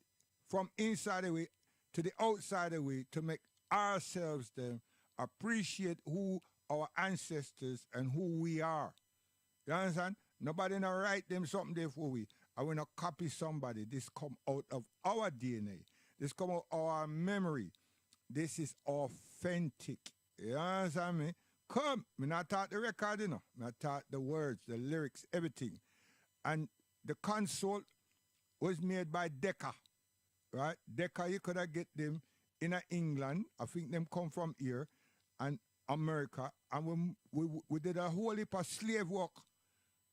[SPEAKER 4] from inside the way to the outside the way to make ourselves then appreciate who our ancestors and who we are. You understand? Nobody not write them something there for we. I will not copy somebody. This come out of our DNA. This come out of our memory. This is authentic. You understand me? Come, me not taught the record, you know. Me taught the words, the lyrics, everything. And the console was made by Decca, right? Decca, you could have get them in England. I think them come from here and America. And we did a whole heap of slave work,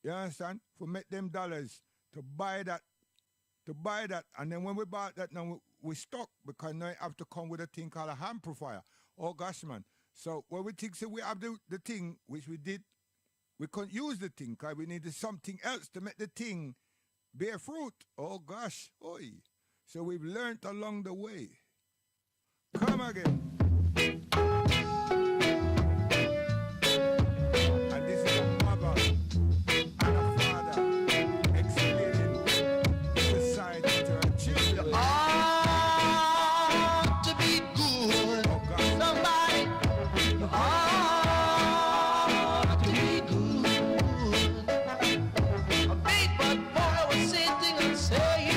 [SPEAKER 4] you understand? For make them dollars to buy that. And then when we bought that, now we stuck because now you have to come with a thing called a amplifier. Oh gosh, man. So when we think so we have the thing, which we did, we couldn't use the thing because we needed something else to make the thing bear fruit. Oh gosh, oi. So we've learned along the way. Come again. And this is a mother and a father explaining society to her children.
[SPEAKER 2] To be good.
[SPEAKER 4] Oh gosh.
[SPEAKER 2] Somebody to be good. A big bad boy was sitting and saying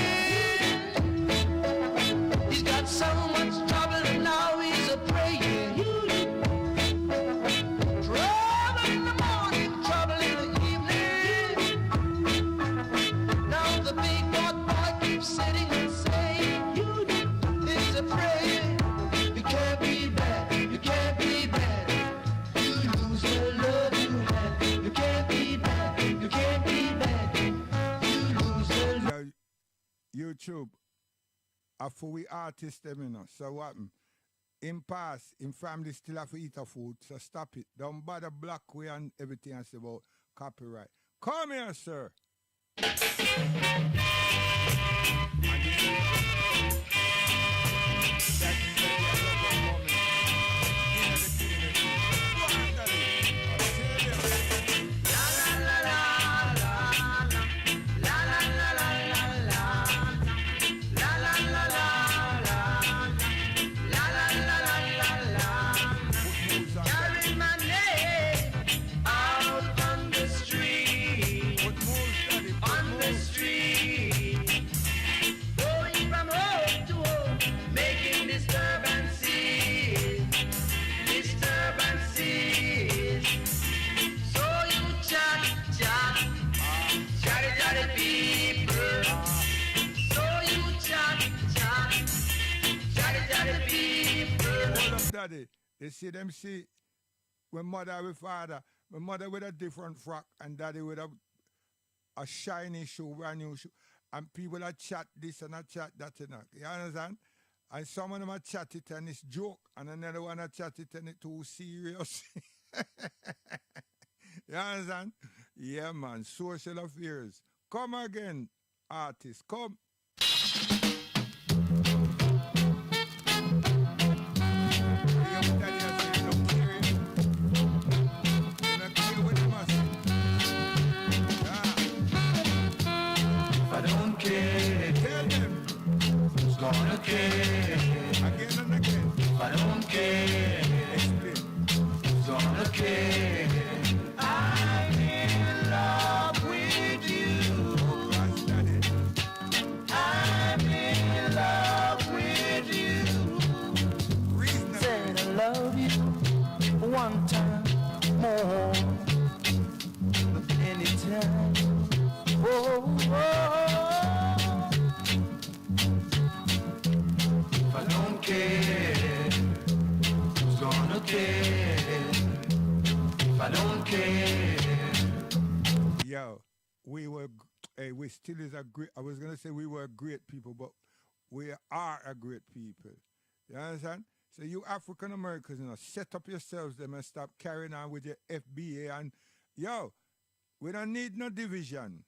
[SPEAKER 2] he's got so much trouble and now he's a praying. Trouble in the morning, trouble in the evening. Now the big bad boy keeps sitting and saying he's a praying. You can't be bad, you can't be bad. You lose the love you had. You can't be bad, you can't be bad. You lose the love.
[SPEAKER 4] YouTube, for we artists them, you know. So what? In past, in family still have to eat a food, so stop it. Don't bother black way and everything else about copyright. Come here, sir. And this is- that's the lovely woman in the community. Go on, daddy. I'll tell you. They see when mother with father, my mother with a different frock and daddy with a shiny shoe, brand new shoe. And people are chat this and a chat that, you know. You understand? And some of them are chat it and it's joke, and another one are chat it and it's too serious. You understand? Yeah, man. Social affairs. Come again, artists. Come.
[SPEAKER 2] I don't care.
[SPEAKER 4] Tell them.
[SPEAKER 2] Who's gonna care?
[SPEAKER 4] Again and again.
[SPEAKER 2] I don't care.
[SPEAKER 4] Explain.
[SPEAKER 2] Who's gonna care? I'm in love with you.
[SPEAKER 4] That's it.
[SPEAKER 2] I'm in love with you.
[SPEAKER 4] Reasonable.
[SPEAKER 2] Said I love you one time more. Anytime. Oh, oh. If I don't care, who's gonna care? If I don't care.
[SPEAKER 4] Yo, we still is a great, I was going to say we were great people, but we are a great people. You understand? So you African Americans, you know, set up yourselves them and stop carrying on with your FBA. And yo, we don't need no division.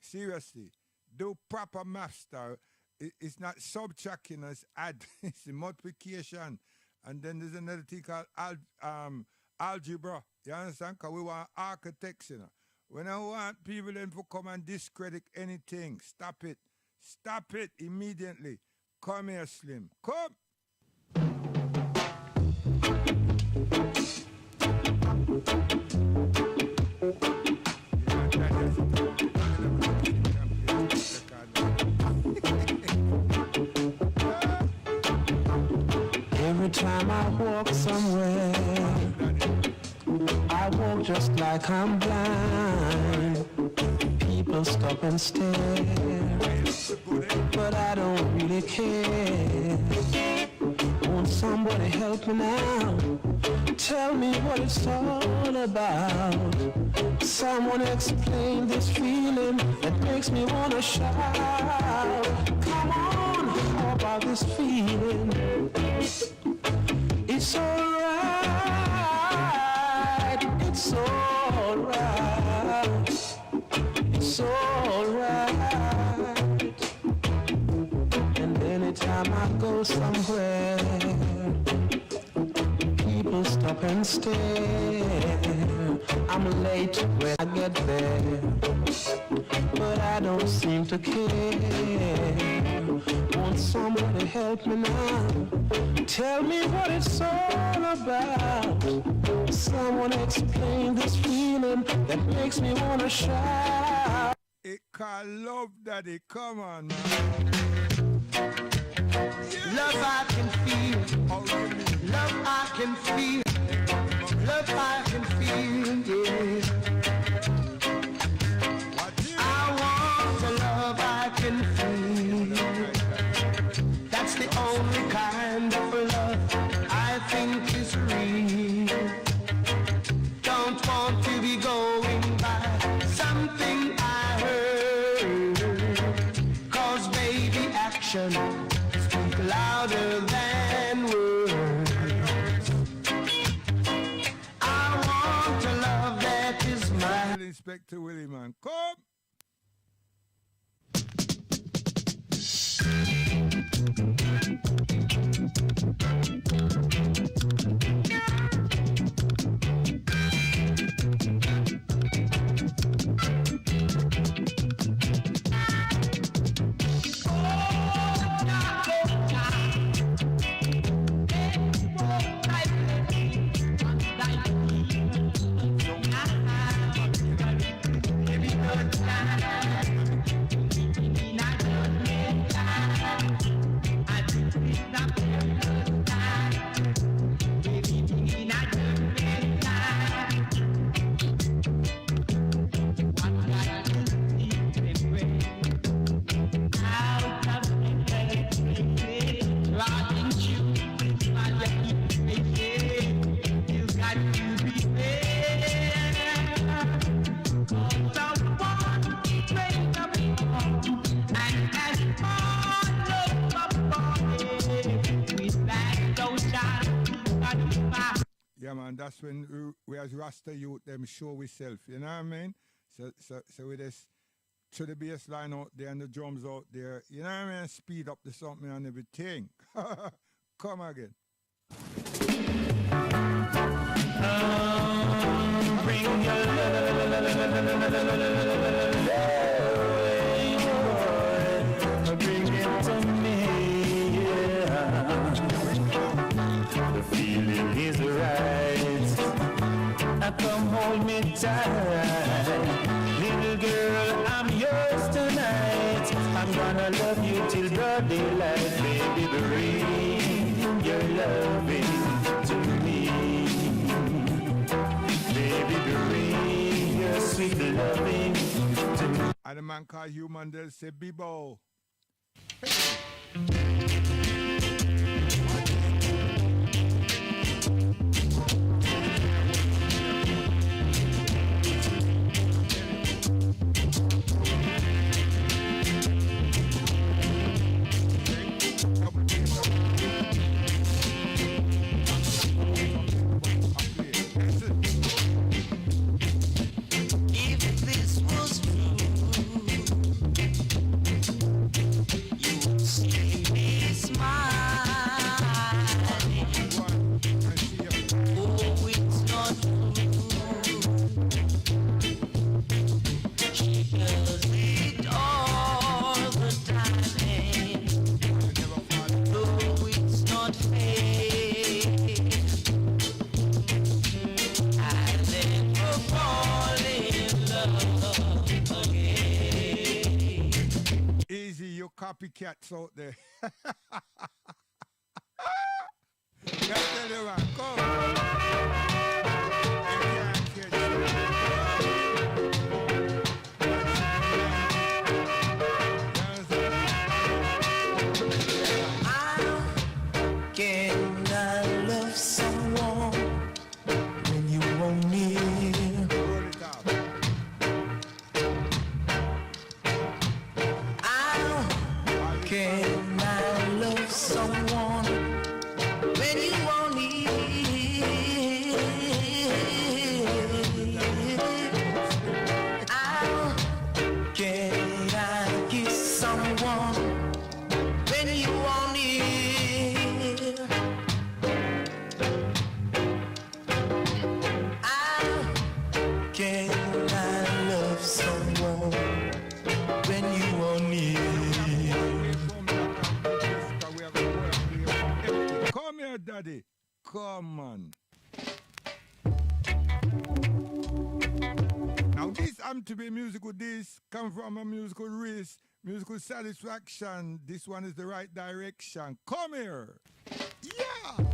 [SPEAKER 4] Seriously. Do proper math style. It's not subtracting, it's add, it's multiplication. And then there's another thing called algebra. You understand? Because we want architects, you know. We don't want people then to come and discredit anything. Stop it. Stop it immediately. Come here, Slim. Come.
[SPEAKER 2] Every time I walk somewhere, I walk just like I'm blind. People stop and stare, but I don't really care. Won't somebody help me now? Tell me what it's all about. Someone explain this feeling that makes me wanna shout. Come on, how about this feeling? It's alright, it's alright, it's alright. And anytime I go somewhere, people stop and stare. I'm late when I get there, but I don't seem to care. Won't somebody help me now? Tell me what it's all about. Someone explain this feeling that makes me wanna shout.
[SPEAKER 4] It called love, daddy. Come on, man.
[SPEAKER 2] Love I can feel. Love I can feel. Love I can feel, yeah. I want the love I can feel. That's the only kind of love I think is real. Don't want to be going by something I heard. 'Cause baby, action speak louder than words. I want a love that is mine.
[SPEAKER 4] Inspector Willie, man. Come. Yeah, man, that's when we as Rasta youth, them show we self, you know what I mean? So we just to the bass line out there and the drums out there, you know what I mean? Speed up the something and everything. Come again.
[SPEAKER 1] Bring your love, bring it to me, yeah. The feeling is right. Come hold me tight. Little girl, I'm yours tonight. I'm gonna love you till broad daylight. Baby, bring your loving to me. Baby, bring your sweet loving to me.
[SPEAKER 4] And the man called Human, they'll say, Bibo.
[SPEAKER 2] If this was true, you would see me smiling. Oh, it's not true. She does it all the time. No, it's not fake. I never fall in love again.
[SPEAKER 4] Easy, you copycats out there. Can't tell you, man. Come. You can't catch
[SPEAKER 2] Can I love someone when you won't near?
[SPEAKER 4] Roll it out.
[SPEAKER 2] Can I love someone when you won't near? Can I kiss someone when you won't near? Can I love someone when you won't near?
[SPEAKER 4] Come here, daddy. Come on. Now this to be musical, this come from a musical race, musical satisfaction. This one is the right direction. Come here. Yeah.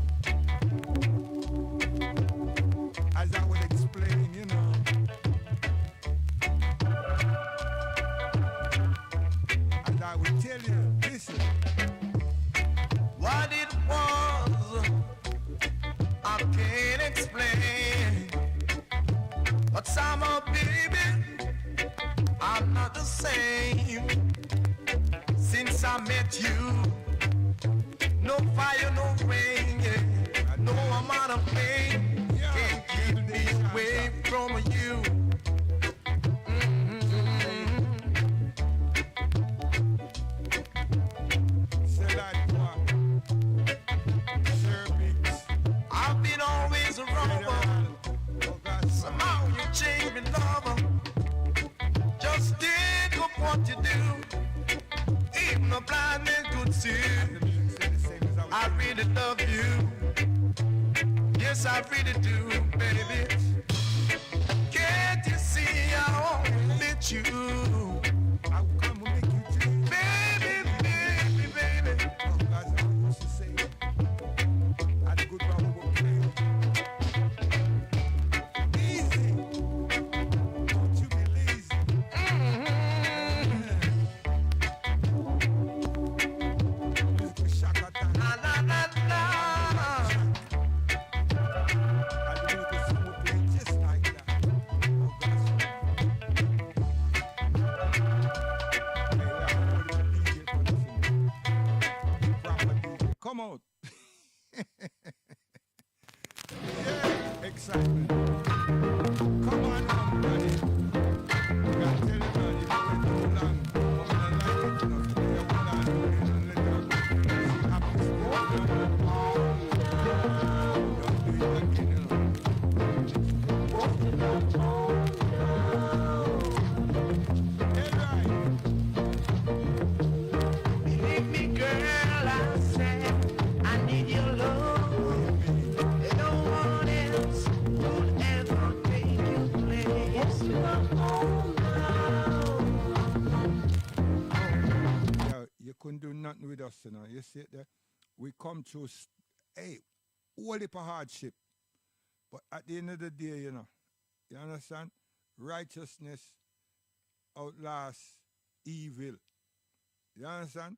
[SPEAKER 4] As I would explain, you know. And I would tell you, listen.
[SPEAKER 2] What it was, I can't explain. But somehow, baby, I'm not the same. Since I met you, no fire, no rain, yeah. No amount of pain can keep me away from you. I've been always a rover. Somehow you changed me, lover. Just did what you do. Even a blind man could see. I really love you. Yes, I really do, baby. Can't you see I won't let you?
[SPEAKER 4] I'll come and make you dream.
[SPEAKER 2] Baby, baby, baby.
[SPEAKER 4] Oh, that's what I used to say. I had a good brother who played. Easy. Don't you be lazy. Musical shock attack.
[SPEAKER 2] La la la la.
[SPEAKER 4] And the musical song will play just like that. Oh, gosh. excitement. Come on home, buddy. You gotta tell him, man, if you wait too long, I'm gonna like it enough. You hold on to it and let her go. She happy to go. Don't do it again, you know. Hey, right.
[SPEAKER 1] Believe me, girl, I said I need your love. No one else will ever take your place. You're home now.
[SPEAKER 4] Yeah, you couldn't do nothing with us, you know. You see it there? We come through, hey, all heap of hardship. But at the end of the day, you know, you understand? Righteousness outlasts evil. You understand?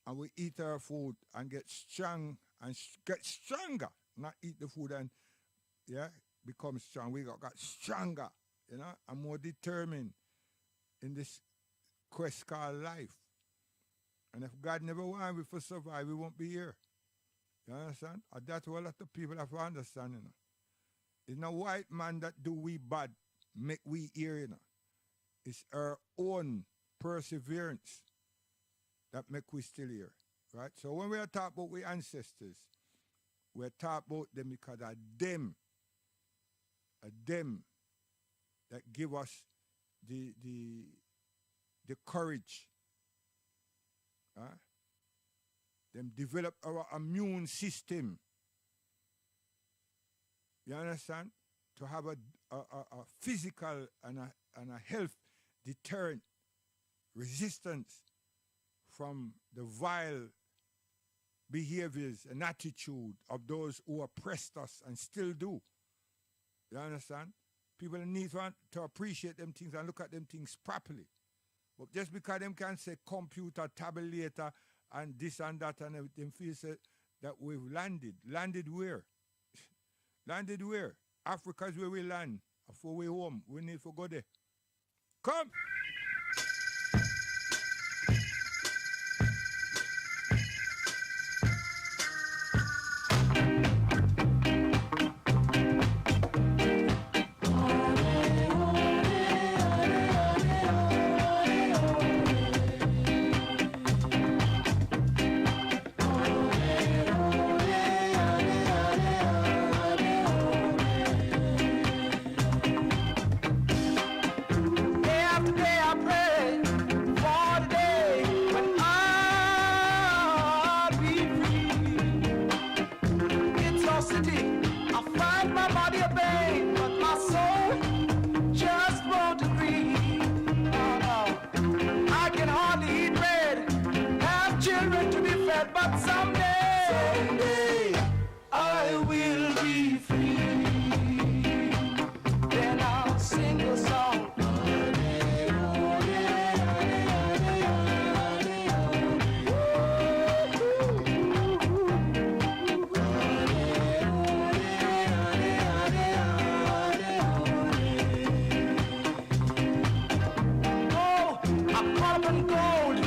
[SPEAKER 4] And we eat our food and get strong and get stronger. Not eat the food and, yeah, become strong. We got stronger, you know, and more determined in this quest called life. And if God never wanted we to survive, we won't be here. You understand? And that's what a lot of people have to understand, you know. It's not white man that do we bad, make we here, you know. It's our own perseverance that make we still here, right? So when we are talking about we ancestors, we're talking about them because of them that give us the courage, right? Them develop our immune system. You understand? To have a physical and a health deterrent resistance from the vile behaviors and attitude of those who oppressed us and still do. You understand? People need to appreciate them things and look at them things properly. But just because them can say computer, tabulator, and this and that, and everything, feel say that we've landed. Landed where? Landed where? Africa's where we land. Before we home, we need to go there. Come!
[SPEAKER 1] But someday I will be free. Then I'll sing a song. Oh, I'm caught up in gold.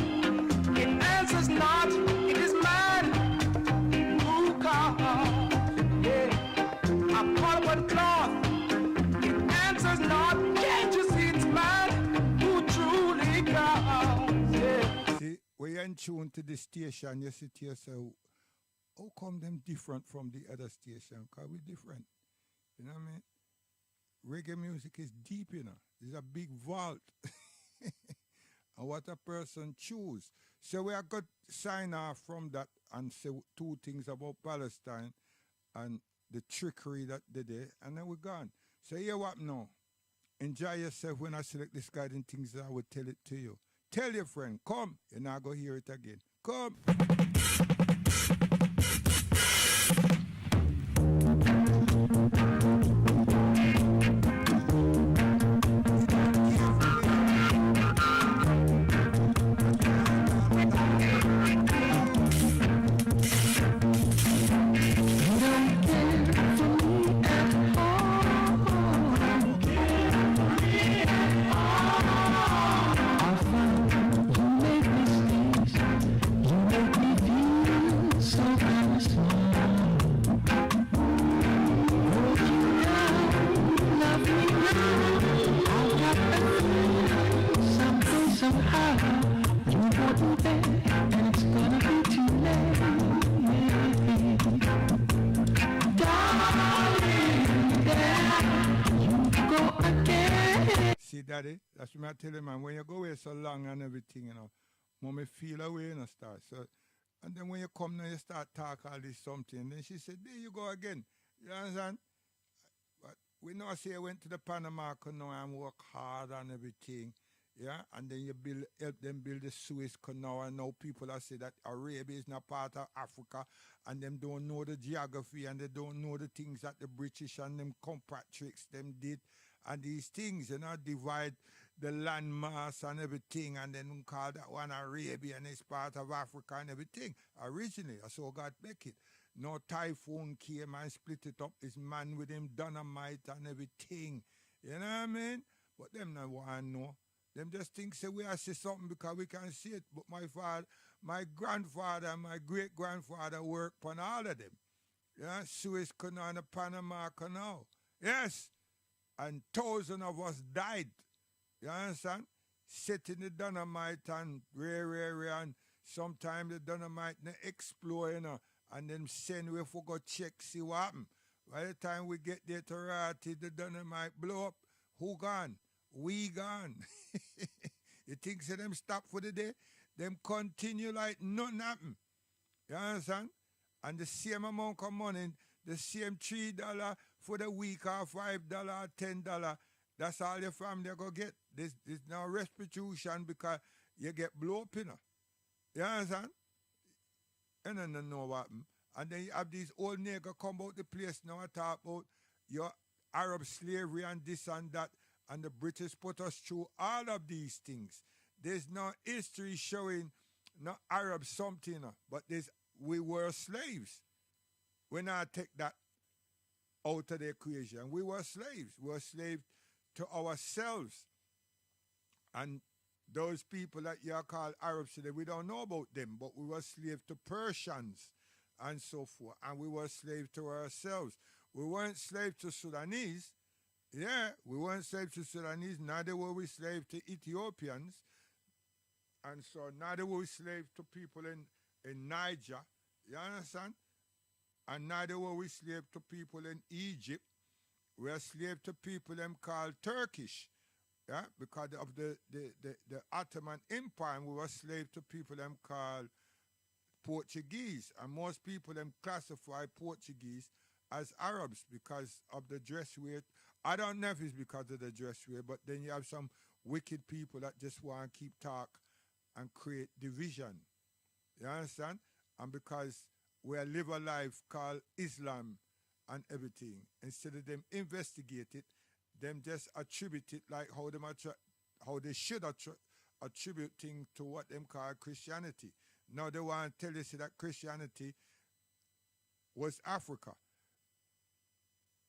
[SPEAKER 1] It answers not. It is man who comes. Yeah, I'm caught up in cloth. It answers not. Can't you see it's man who truly comes? Yeah.
[SPEAKER 4] See, when you're in tune to the station, you sit here and say, how come them different from the other station? Because we're different. You know what I mean? Reggae music is deep, you know. It's a big vault. And what a person choose. So we are going to sign off from that and say two things about Palestine and the trickery that they did, and then we're gone. So hear what now? Enjoy yourself when I select this guiding things that I will tell it to you. Tell your friend, come, you're not going to hear it again. Come.
[SPEAKER 1] Make mistakes, you make me
[SPEAKER 4] See, Daddy, that's what I tell him, man. When you go away so long and everything, you know, mommy feel away, you know, start. So, and then when you come now, you start talk all this something. And then she said, there you go again. You understand? But we know, say, I went to the Panama Canal and work hard and everything. Yeah, and then you help them build the Suez Canal, and now people are say that Arabia is not part of Africa, and them don't know the geography, and they don't know the things that the British and them compatriots them did, and these things, you know, divide the land mass and everything, and then call that one Arabia, and it's part of Africa and everything. Originally, I saw God make it. No typhoon came and split it up. This man with him dynamite and everything. You know what I mean? But them not want to know. Them just think say we are see something because we can see it. But my father, my grandfather, and my great grandfather worked on all of them. Yeah, Suez Canal and the Panama Canal. Yes. And thousands of us died. You understand? Setting the dynamite and rare, and sometimes the dynamite explode, you know, and then send we for go check, see what happen. By the time we get there to Rati, the dynamite blow up. Who gone? We gone. You think say them stop for the day? Them continue like nothing happen. You understand? And the same amount of money, the same $3 for the week or $5 or $10, that's all your family go get. This no restitution because you get blow up, you know. You understand? And then know what happen. And then you have these old nigger come out the place now and talk about your Arab slavery and this and that. And the British put us through all of these things. There's no history showing no Arab something, but we were slaves. We not take that out of the equation. We were slaves. We were slaves to ourselves. And those people that you call Arabs today, we don't know about them, but we were slaves to Persians and so forth. And we were slaves to ourselves. We weren't slaves to Sudanese. Yeah, we weren't slaves to Sudanese, neither were we slaves to Ethiopians, and so neither were we slaves to people in Niger, you understand? And neither were we slaves to people in Egypt. We are slaves to people them called Turkish, yeah, because of the Ottoman Empire, and we were slaves to people them called Portuguese, and most people them classify Portuguese as Arabs because of the dress wear. I don't know if it's because of the dress wear, but then you have some wicked people that just want to keep talk and create division. You understand? And because we live a life called Islam and everything, instead of them investigate it, them just attribute it like how they should attribute things to what them call Christianity. Now they want to tell you that Christianity was Africa.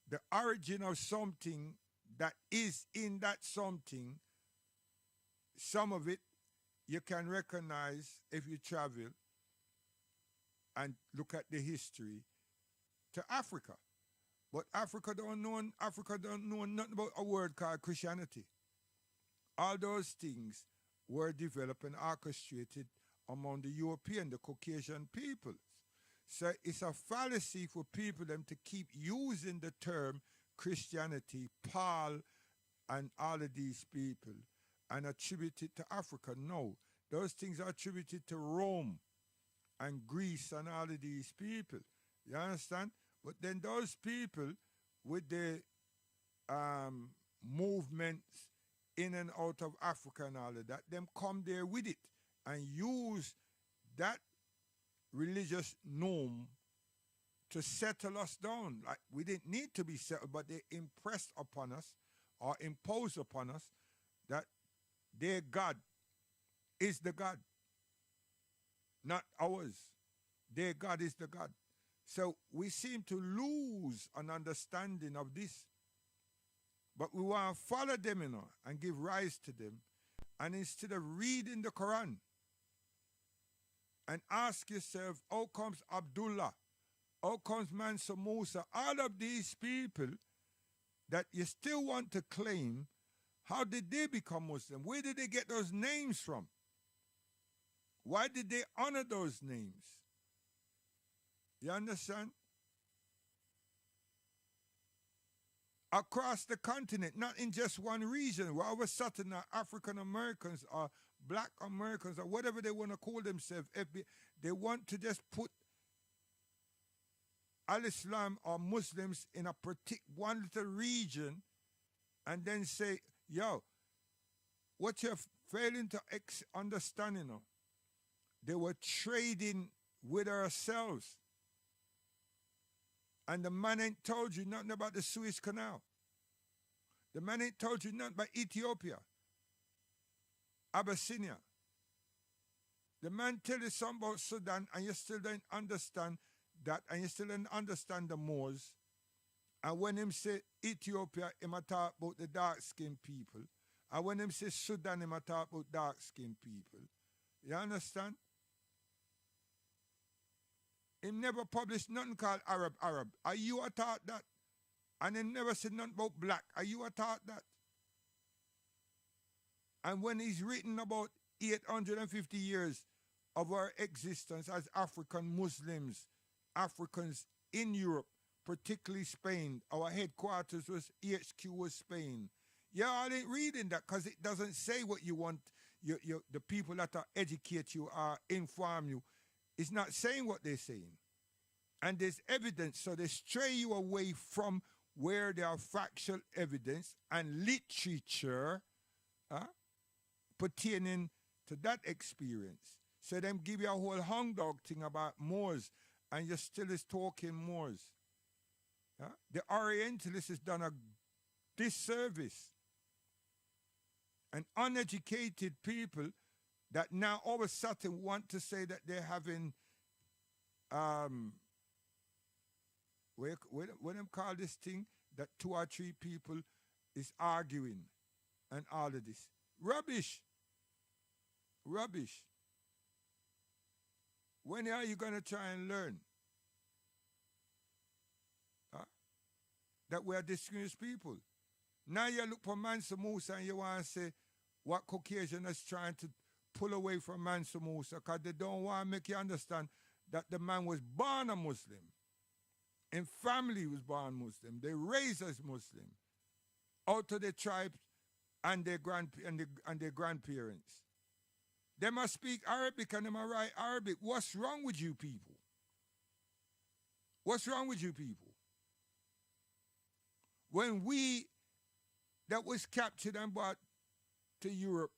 [SPEAKER 4] The origin of something that is in that something, some of it you can recognize if you travel and look at the history to Africa. But Africa don't know nothing about a word called Christianity. All those things were developed and orchestrated among the European, the Caucasian peoples. So it's a fallacy for people them to keep using the term Christianity, Paul, and all of these people, and attribute it to Africa. No, those things are attributed to Rome and Greece and all of these people. You understand? But then those people with the movements in and out of Africa and all of that, them come there with it and use that religious norm to settle us down. Like we didn't need to be settled, but they impressed upon us or imposed upon us that their God is the God, not ours. Their God is the God. So we seem to lose an understanding of this. But we want to follow them, you know, and give rise to them. And instead of reading the Quran and ask yourself, how comes Abdullah? How comes Mansa Musa? All of these people that you still want to claim, how did they become Muslim? Where did they get those names from? Why did they honor those names? You understand? across the continent, not in just one region. Where all of a sudden African Americans or Black Americans or whatever they want to call themselves, they want to just put Al-Islam or Muslims in a one little region and then say, yo, what you're failing to understand, they were trading with ourselves. And the man ain't told you nothing about the Suez Canal. The man ain't told you nothing about Ethiopia, Abyssinia. The man tell you something about Sudan and you still don't understand that, and you still don't understand the Moors. And when him say Ethiopia, him a talk about the dark-skinned people. And when him say Sudan, him a talk about dark-skinned people. You understand? He never published nothing called Arab. Are you a taught that? And he never said nothing about black. Are you a taught that? And when he's written about 850 years of our existence as African Muslims, Africans in Europe, particularly Spain, our headquarters was HQ was Spain. Yeah, I didn't read in that because it doesn't say what you want the people that are educate you or inform you. It's not saying what they're saying. And there's evidence, so they stray you away from where there are factual evidence and literature pertaining to that experience. So them give you a whole hung dog thing about Moors, and you still is talking Moors. The Orientalists has done a disservice. And uneducated people that now all of a sudden want to say that they're having, what them call this thing, that 2 or 3 people is arguing and all of this. Rubbish. Rubbish. When are you going to try and learn? That we are distinguished people. Now you look for Mansa Musa and you want to say what Caucasian is trying to pull away from Mansa Musa because they don't want to make you understand that the man was born a Muslim. In family he was born Muslim. They raised as Muslim. Out of the tribes and their grandparents. They must speak Arabic and they must write Arabic. What's wrong with you people? What's wrong with you people? When we that was captured and brought to Europe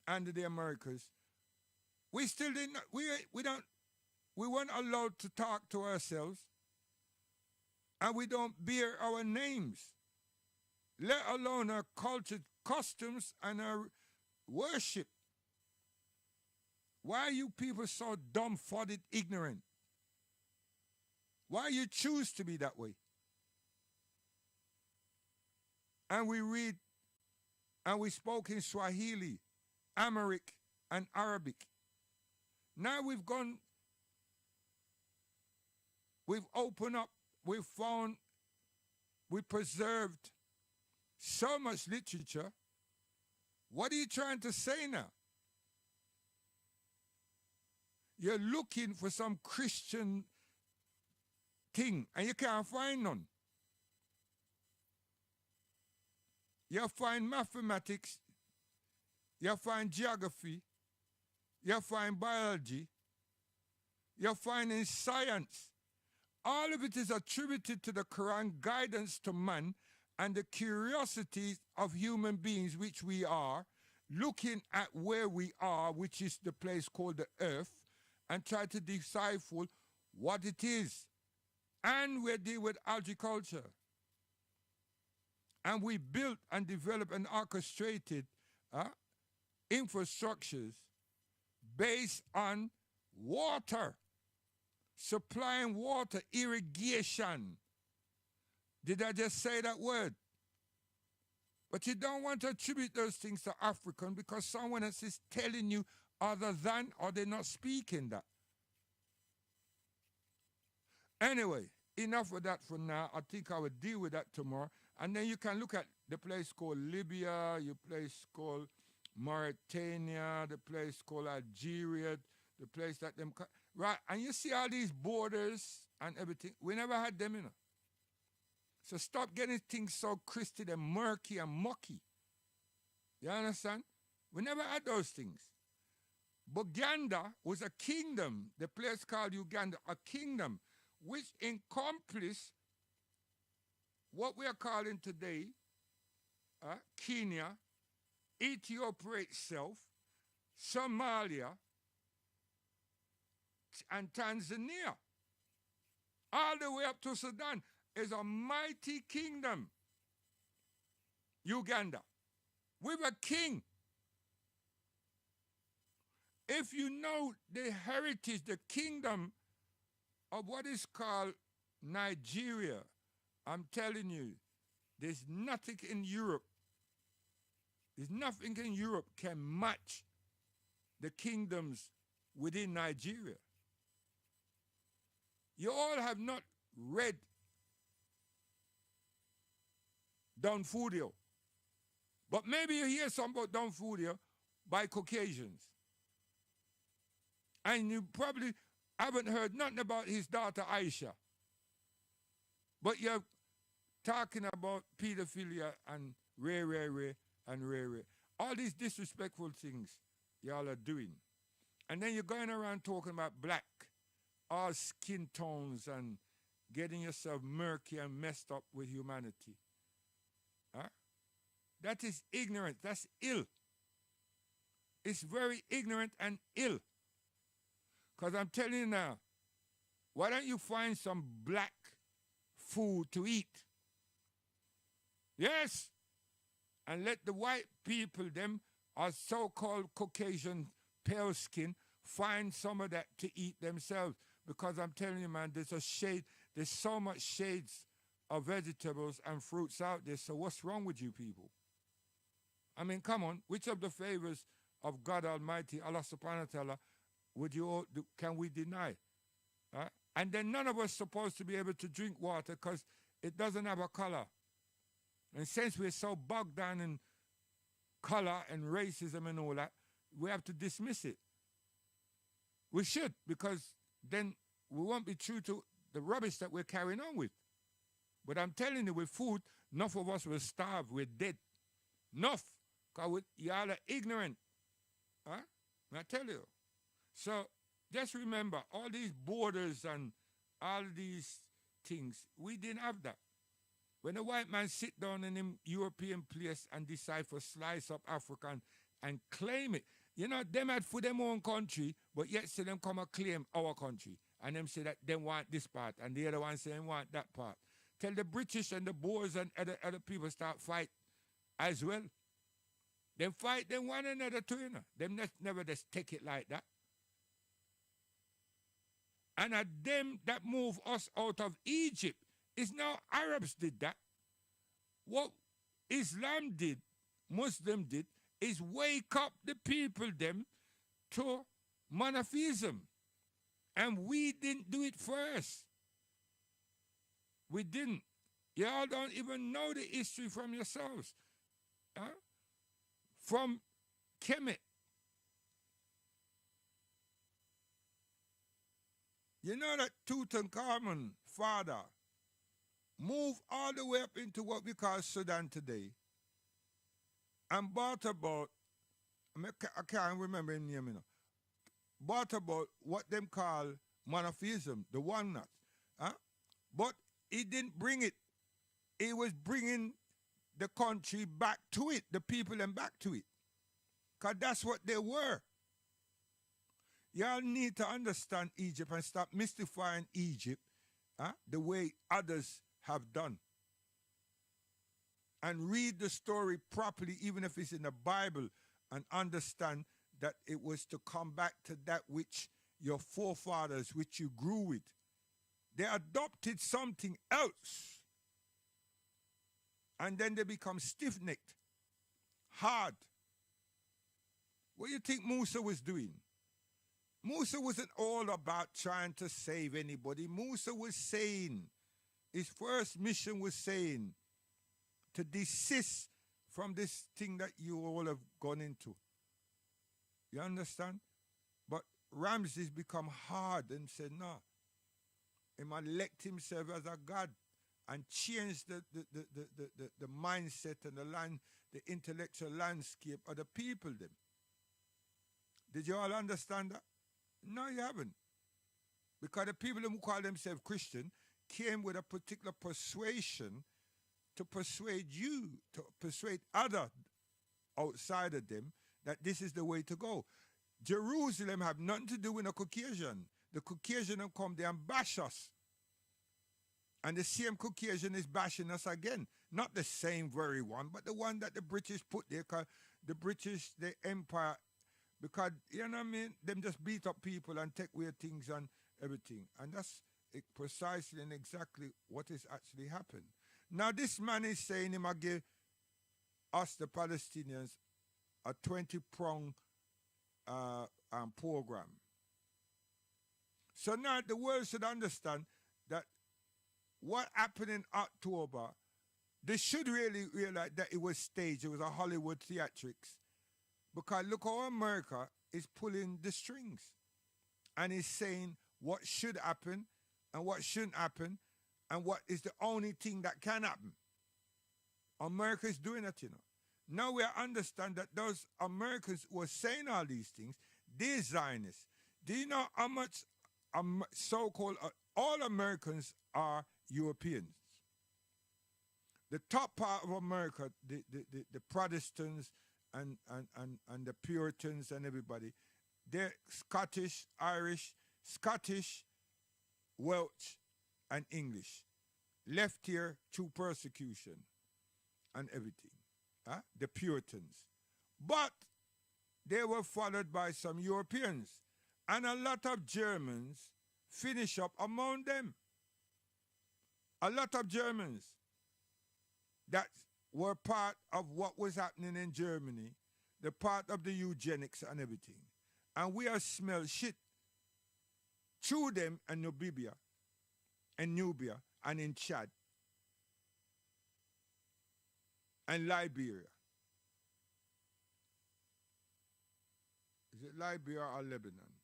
[SPEAKER 4] and to the Americas, we still didn't, we weren't allowed to talk to ourselves, and we don't bear our names, let alone our culture, customs, and our worship. Why are you people so dumbfounded, ignorant? Why you choose to be that way? And we read, and we spoke in Swahili, Amharic, and Arabic. Now we've opened up, we've found, we preserved so much literature. What are you trying to say now? You're looking for some Christian thing, and you can't find none. You find mathematics, you find geography, you find biology, you're finding science. All of it is attributed to the Quran guidance to man and the curiosities of human beings, which we are, looking at where we are, which is the place called the earth, and try to decipher what it is. And we deal with agriculture. And we built and developed and orchestrated infrastructures based on water, supplying water, irrigation. Did I just say that word? But you don't want to attribute those things to African because someone else is telling you other than, or they're not speaking that. Anyway, enough of that for now. I think I will deal with that tomorrow. And then you can look at the place called Libya, the place called Mauritania, the place called Algeria, the place that them... Right, and you see all these borders and everything. We never had them, So stop getting things so twisted and murky and mucky. You understand? We never had those things. Buganda was a kingdom, the place called Uganda, a kingdom which encompassed what we are calling today Kenya, Ethiopia itself, Somalia, and Tanzania. All the way up to Sudan is a mighty kingdom. Uganda, with a king. If you know the heritage, the kingdom of what is called Nigeria, I'm telling you, there's nothing in Europe can match the kingdoms within Nigeria. You all have not read Don Fudio, but maybe you hear something about Don Fudio by Caucasians. And you probably haven't heard nothing about his daughter Aisha. But you're talking about pedophilia and Ray, and Ray. All these disrespectful things y'all are doing. And then you're going around talking about black, all skin tones and getting yourself murky and messed up with humanity. Huh? That is ignorant. That's ill. It's very ignorant and ill. Because I'm telling you now, why don't you find some black food to eat? Yes. And let the white people, them are so-called Caucasian pale skin, find some of that to eat themselves. Because I'm telling you, man, there's so much shades of vegetables and fruits out there. So what's wrong with you people? I mean, come on, which of the favors of God Almighty, Allah subhanahu wa ta'ala, can we deny? And then none of us supposed to be able to drink water because it doesn't have a color. And since we're so bogged down in color and racism and all that, we have to dismiss it. We should, because then we won't be true to the rubbish that we're carrying on with. But I'm telling you, with food, enough of us will starve. We're dead. Enough. Because y'all are ignorant. Huh? I tell you. So just remember, all these borders and all these things, we didn't have that. When a white man sit down in a European place and decide for slice up Africa and claim it, you know, them had for them own country, but yet say them come and claim our country. And them say that they want this part, and the other one say they want that part. Tell the British and the Boers and other people start fight as well. Them fight them one another too, you know. Them never just take it like that. And at them that move us out of Egypt, it's now Arabs did that. What Islam did, Muslim did, is wake up the people them to monotheism. And we didn't do it first. We didn't. Y'all don't even know the history from yourselves. Huh? From Kemet. You know that Tutankhamun, father, moved all the way up into what we call Sudan today and bought about, I can't remember his name, you know, bought about what them call monotheism, the walnut. Huh? But he didn't bring it. He was bringing the country back to it, the people and back to it. Because that's what they were. Y'all need to understand Egypt and stop mystifying Egypt the way others have done. And read the story properly, even if it's in the Bible, and understand that it was to come back to that which your forefathers, which you grew with. They adopted something else. And then they become stiff-necked, hard. What do you think Musa was doing? Musa wasn't all about trying to save anybody. Musa was saying, his first mission was saying, to desist from this thing that you all have gone into. You understand? But Ramses become hard and said, no. He might elect himself as a god and change the mindset and the intellectual landscape of the people them. Did you all understand that? No, you haven't. Because the people who call themselves Christian came with a particular persuasion to persuade you, to persuade others outside of them that this is the way to go. Jerusalem have nothing to do with the Caucasian. The Caucasian have come there and bash us. And the same Caucasian is bashing us again. Not the same very one, but the one that the British put there, because the British, the empire, because, you know what I mean, them just beat up people and take away things and everything. And that's precisely and exactly what is actually happened. Now this man is saying he might give us, the Palestinians, a 20-prong program. So now the world should understand that what happened in October, they should really realize that it was staged. It was a Hollywood theatrics. Because look how America is pulling the strings. And is saying what should happen and what shouldn't happen and what is the only thing that can happen. America is doing it, you know. Now we understand that those Americans who are saying all these things, they're Zionists. Do you know how much so-called all Americans are Europeans? The top part of America, the Protestants and the Puritans and everybody, they're Scottish, Irish, Scottish, Welsh, and English. Left here through persecution and everything. The Puritans. But they were followed by some Europeans. And a lot of Germans finish up among them. A lot of Germans that were part of what was happening in Germany, the part of the eugenics and everything. And we have smelled shit through them in Namibia, and Nubia, and in Chad, and Liberia. Is it Liberia or Lebanon?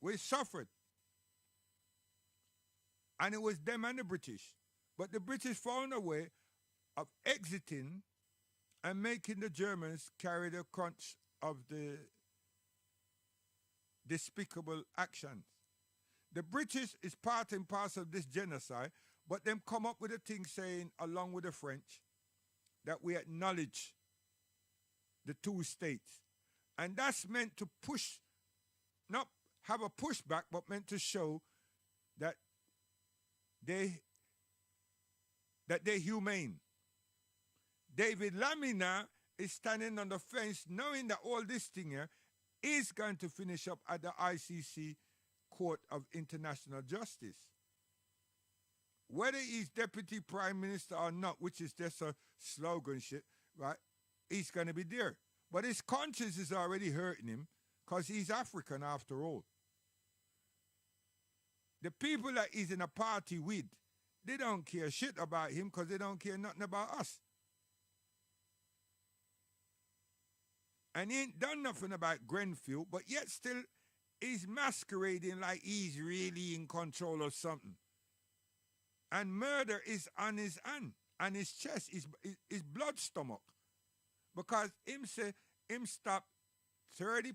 [SPEAKER 4] We suffered. And it was them and the British. But the British found a way of exiting and making the Germans carry the crunch of the despicable actions. The British is part and parcel of this genocide, but them come up with a thing saying, along with the French, that we acknowledge the two states. And that's meant to push, not have a pushback, but meant to show that they're humane. David Lamina is standing on the fence knowing that all this thing here is going to finish up at the ICC Court of International Justice. Whether he's deputy prime minister or not, which is just a slogan shit, right, he's going to be there. But his conscience is already hurting him because he's African after all. The people that he's in a party with, they don't care shit about him because they don't care nothing about us. And he ain't done nothing about Grenfell, but yet still he's masquerading like he's really in control of something. And murder is on his hand, on his chest, his blood stomach. Because him say, him stop 30%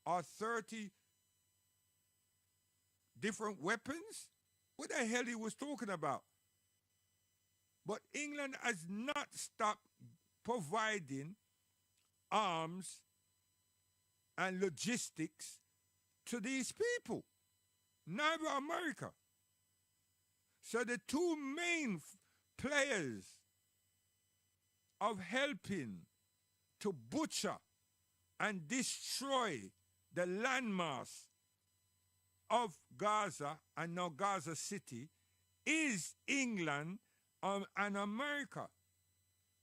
[SPEAKER 4] or 30 different weapons? What the hell he was talking about? But England has not stopped providing arms and logistics to these people. Neither America. So the two main players of helping to butcher and destroy the landmass of Gaza and now Gaza City is England and America.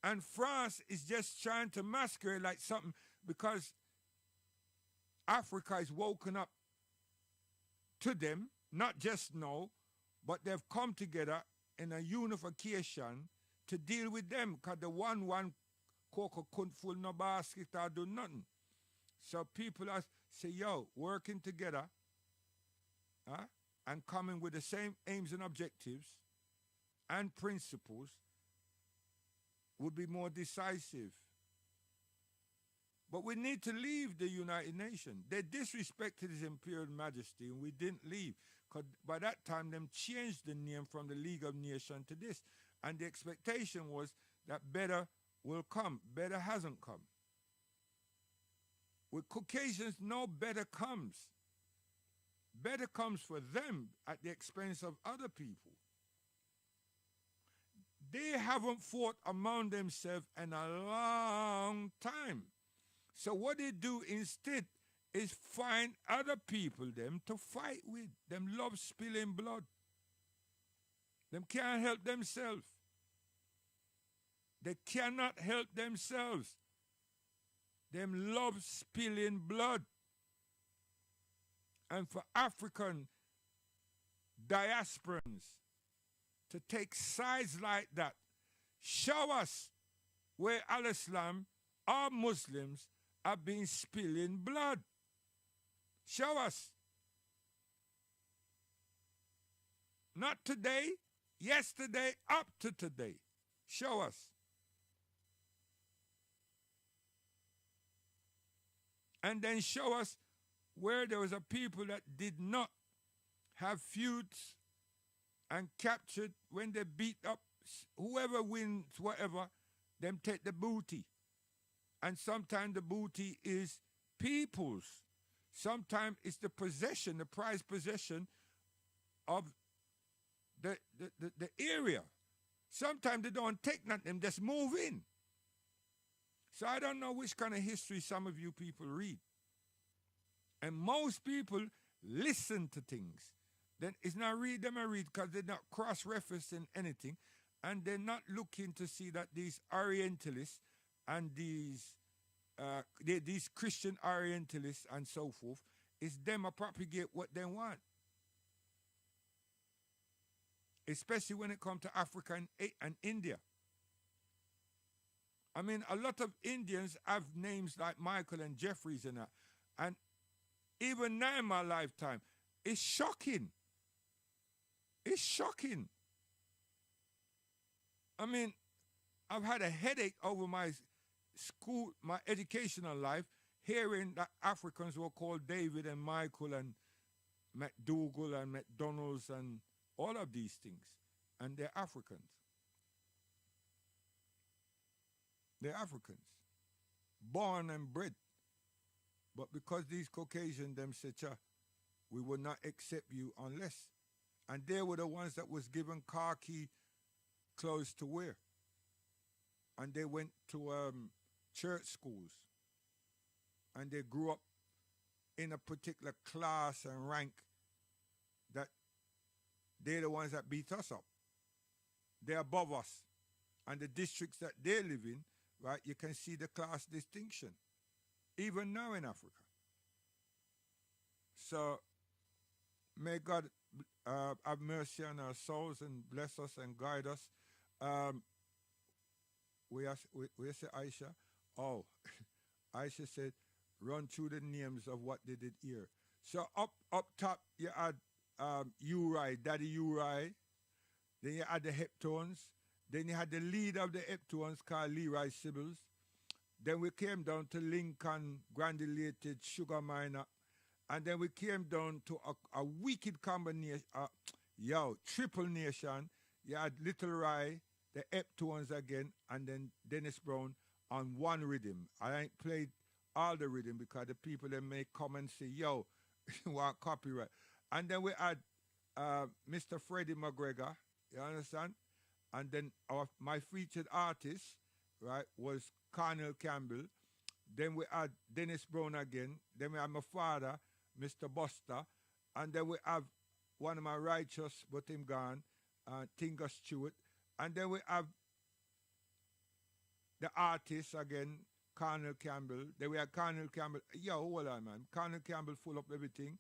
[SPEAKER 4] And France is just trying to masquerade like something because Africa is woken up to them, not just now, but they've come together in a unification to deal with them because the one cocoa couldn't full no basket or do nothing. So people are say, yo, working together and coming with the same aims and objectives and principles would be more decisive. But we need to leave the United Nations. They disrespected His Imperial Majesty, and we didn't leave. Because by that time, them changed the name from the League of Nations to this. And the expectation was that better will come. Better hasn't come. With Caucasians, no better comes. Better comes for them at the expense of other people. They haven't fought among themselves in a long time. So what they do instead is find other people them to fight with. Them love spilling blood. Them can't help themselves. They cannot help themselves. Them love spilling blood. And for African diasporans to take sides like that, show us where Al-Islam or Muslims have been spilling blood. Show us. Not today, yesterday, up to today. Show us. And then show us where there was a people that did not have feuds and captured when they beat up whoever wins, whatever, them take the booty. And sometimes the booty is people's. Sometimes it's the possession, the prized possession of the area. Sometimes they don't take nothing, just move in. So I don't know which kind of history some of you people read. And most people listen to things. Then it's not read them and read because they're not cross-referencing anything. And they're not looking to see that these Orientalists and these Christian Orientalists and so forth, is them a propagate what they want. Especially when it comes to Africa and India. I mean, a lot of Indians have names like Michael and Jeffries and that. And even now in my lifetime, it's shocking. It's shocking. I mean, I've had a headache over my school, my educational life, hearing that Africans were called David and Michael and McDougall and McDonald's and all of these things. And they're Africans. They're Africans. Born and bred. But because these Caucasians, them said, we will not accept you unless. And they were the ones that was given khaki clothes to wear. And they went to church schools. And they grew up in a particular class and rank that they're the ones that beat us up. They're above us. And the districts that they live in, right, you can see the class distinction. Even now in Africa. So, may God have mercy on our souls and bless us and guide us. We say Aisha? Oh, Aisha said, run through the names of what they did here. So up top, you had Uri, Daddy Uri. Then you had the Heptones. Then you had the leader of the Heptones called Leroy Sibbles. Then we came down to Lincoln, granulated sugar miner. And then we came down to a wicked combination, triple nation. You had Little Rye, the Heptones again, and then Dennis Brown on one rhythm. I ain't played all the rhythm because the people that may come and say, yo, you want copyright. And then we had Mr. Freddie McGregor, you understand? And then my featured artist, right, was Colonel Campbell. Then we had Dennis Brown again. Then we had my father, Mr. Buster. And then we have one of my righteous, but him gone, Tinga Stewart. And then we have the artist again, Colonel Campbell. Then we have Colonel Campbell. Yo, hold on, man. Colonel Campbell full up everything.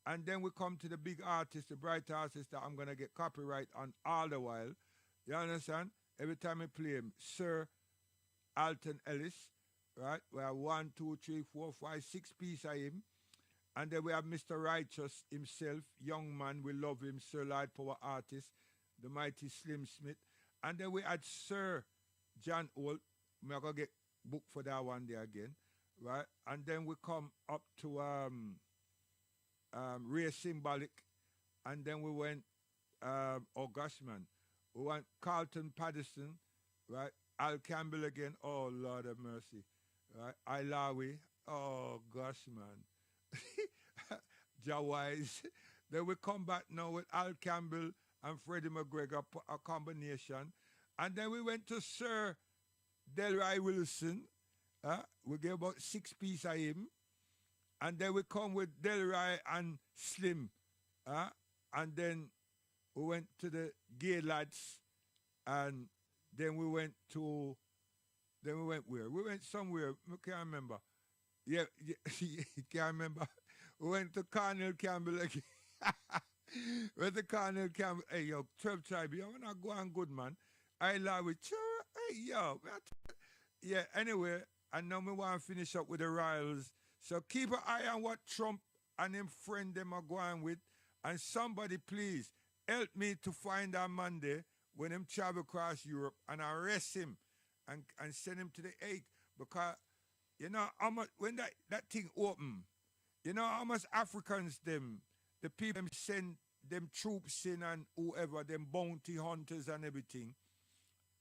[SPEAKER 4] And then we come to the big artist, the bright artist that I'm going to get copyright on all the while. You understand? Every time I play him, Sir Alton Ellis, right? We have 1, 2, 3, 4, 5, 6 pieces of him. And then we have Mr. Righteous himself, young man, we love him, Sir Light Power artist. the mighty Slim Smith. And then we had Sir John Holt. I'm going to get book for that one there again, right? And then we come up to Ray Symbolic. And then we went, oh gosh, man. We went Carlton Patterson, right? Al Campbell again. Oh, Lord have mercy. Right? Ilawi. Oh, gosh, man. Jawise. Then we come back now with Al Campbell and Freddie McGregor, a combination. And then we went to Sir Delroy Wilson. We gave about 6 pieces of him. And then we come with Delroy and Slim. And then we went to the Gay Lads. And then we went to, then we went where? We went somewhere. I can't remember. Yeah, you can't remember. We went to Colonel Campbell again. Went to Colonel Campbell. Hey, yo, 12 tribe, you want to go on good, man. I love it. Hey, yo. Yeah, anyway, and now we want to finish up with the Royals. So keep an eye on what Trump and him friend them are going with. And somebody, please, help me to find that Monday when him travel across Europe and arrest him and send him to the Hague. Because, you know, how much, when that thing open, you know how much Africans them, the people them send them troops in and whoever, them bounty hunters and everything,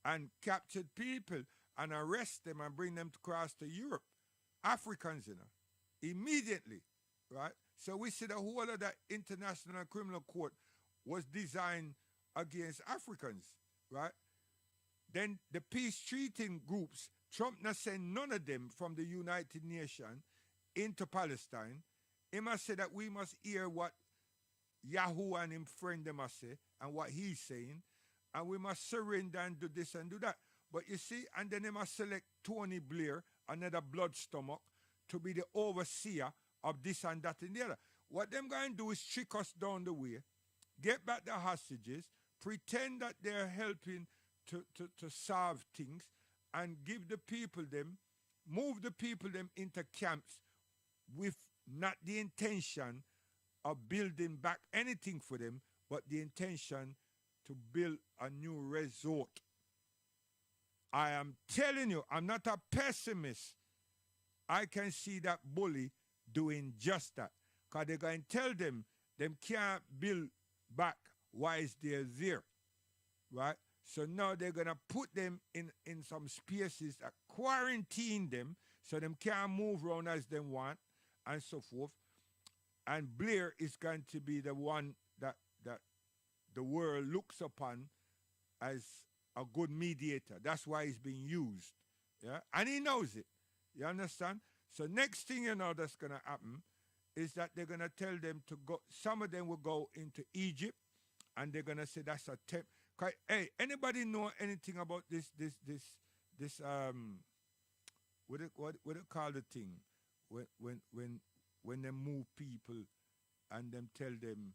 [SPEAKER 4] and captured people and arrest them and bring them across to Europe. Africans, you know, immediately, right? So we see the whole of that International Criminal Court was designed against Africans, right? Then the peace treating groups, Trump not send none of them from the United Nations into Palestine. He must say that we must hear what Yahoo and him friend them must say and what he's saying, and we must surrender and do this and do that. But you see, and then they must select Tony Blair, another blood stomach, to be the overseer of this and that and the other. What them going to do is trick us down the way, get back the hostages, pretend that they're helping to solve things, and give the people them, move the people them into camps with not the intention of building back anything for them, but the intention to build a new resort. I am telling you, I'm not a pessimist. I can see that bully doing just that. Because they're going to tell them can't build back while they're there. Right? So now they're going to put them in some spaces that quarantine them so them can't move around as they want and so forth. And Blair is going to be the one that the world looks upon as a good mediator. That's why he's being used. Yeah? And he knows it. You understand? So next thing you know that's going to happen is that they're going to tell them to go, some of them will go into Egypt, and they're going to say that's a temp. Hey, anybody know anything about this what it call the thing when they move people and them tell them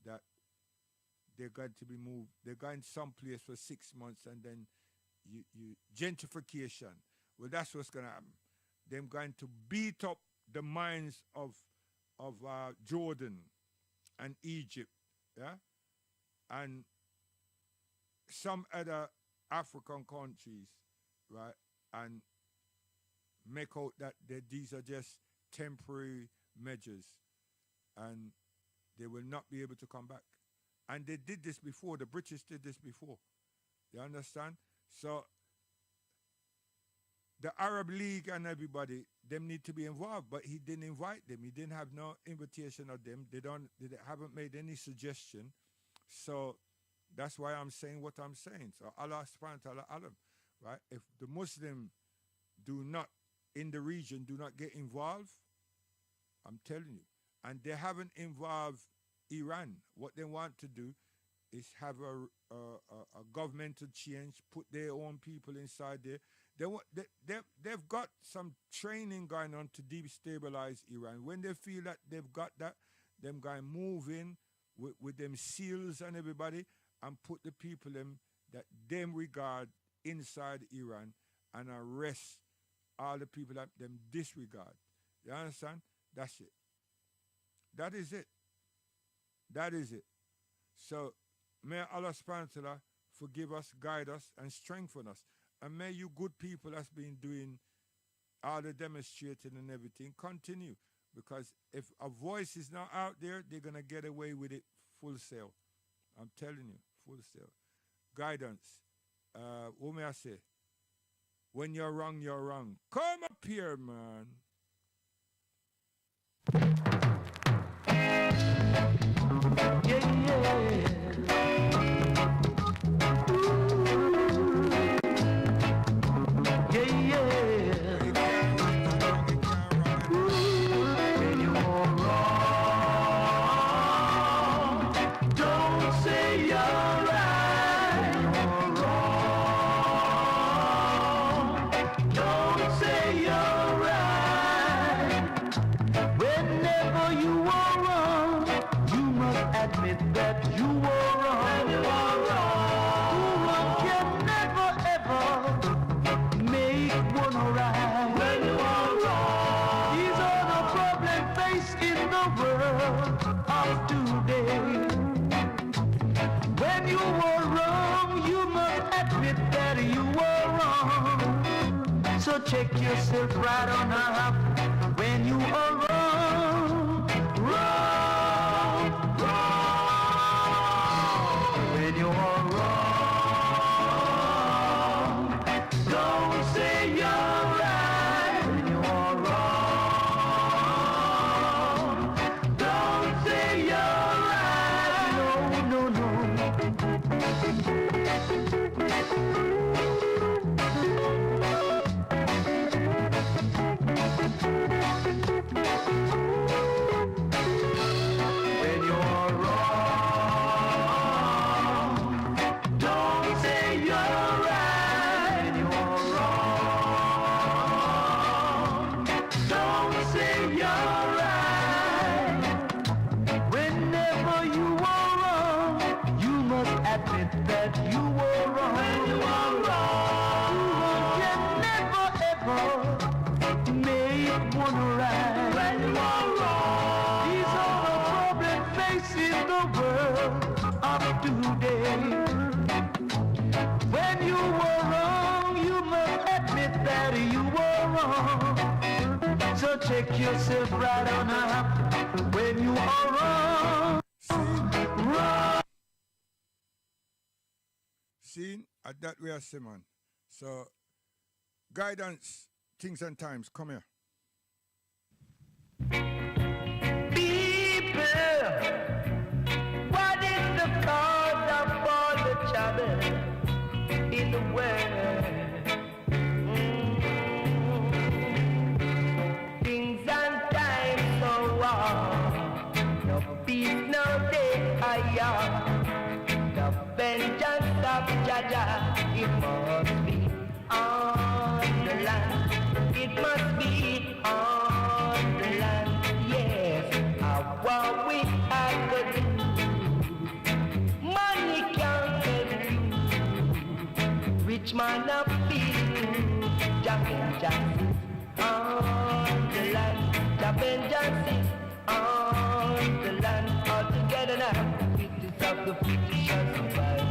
[SPEAKER 4] that they're going to be moved, they're going someplace for 6 months, and then you gentrification. Well, that's what's going to happen. They're going to beat up the minds of Jordan and Egypt, yeah, and some other African countries, right, and make out that these are just temporary measures, and they will not be able to come back. And they did this before. The British did this before. You understand? So the Arab League and everybody, them need to be involved, but he didn't invite them. He didn't have no invitation of them. They haven't made any suggestion. So that's why I'm saying what I'm saying. So Allah subhanahu wa ta'ala alam, right? If the Muslim in the region do not get involved, I'm telling you, and they haven't involved Iran. What they want to do is have a governmental change, put their own people inside there. They've got some training going on to destabilize Iran. When they feel that they've got that, them guys move in with them SEALs and everybody and put the people that them regard inside Iran and arrest all the people that them disregard. You understand? That's it. That is it. That is it. So may Allah subhanahu wa ta'ala forgive us, guide us, and strengthen us. And may you good people that's been doing all the demonstrating and everything continue. Because if a voice is not out there, they're going to get away with it full sail. I'm telling you, full sail. Guidance. What may I say? When you're wrong, you're wrong. Come up here, man.
[SPEAKER 1] Check yourself right on up when you are wrong, wrong, wrong. When you are wrong, don't say you're right. When you are wrong, don't say you're right. No, no, no. Check yourself right on up when you are wrong. Wrong.
[SPEAKER 4] See, at that we are Simon. So, guidance, things and times, come here.
[SPEAKER 1] People, what is the cause of all the trouble in the world? The vengeance of Jaja, it must be on the land. It must be on the land. Yes, what we have to do. Money can't help you. Rich man of feeling. The vengeance is on the land. The vengeance is on the land. All together now. Of the fittest shall survive.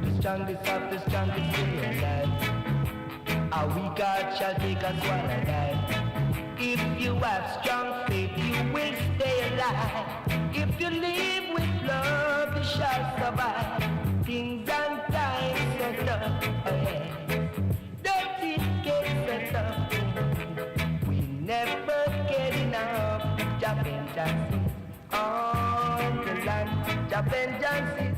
[SPEAKER 1] The strongest of the strongest will alive. Our weak heart shall take us while alive. If you have strong faith, you will stay alive. If you live with love, you shall survive. Things and times so tough, oh yeah. Don't it get so tough? We never get enough. The vengeance is on the land. The vengeance is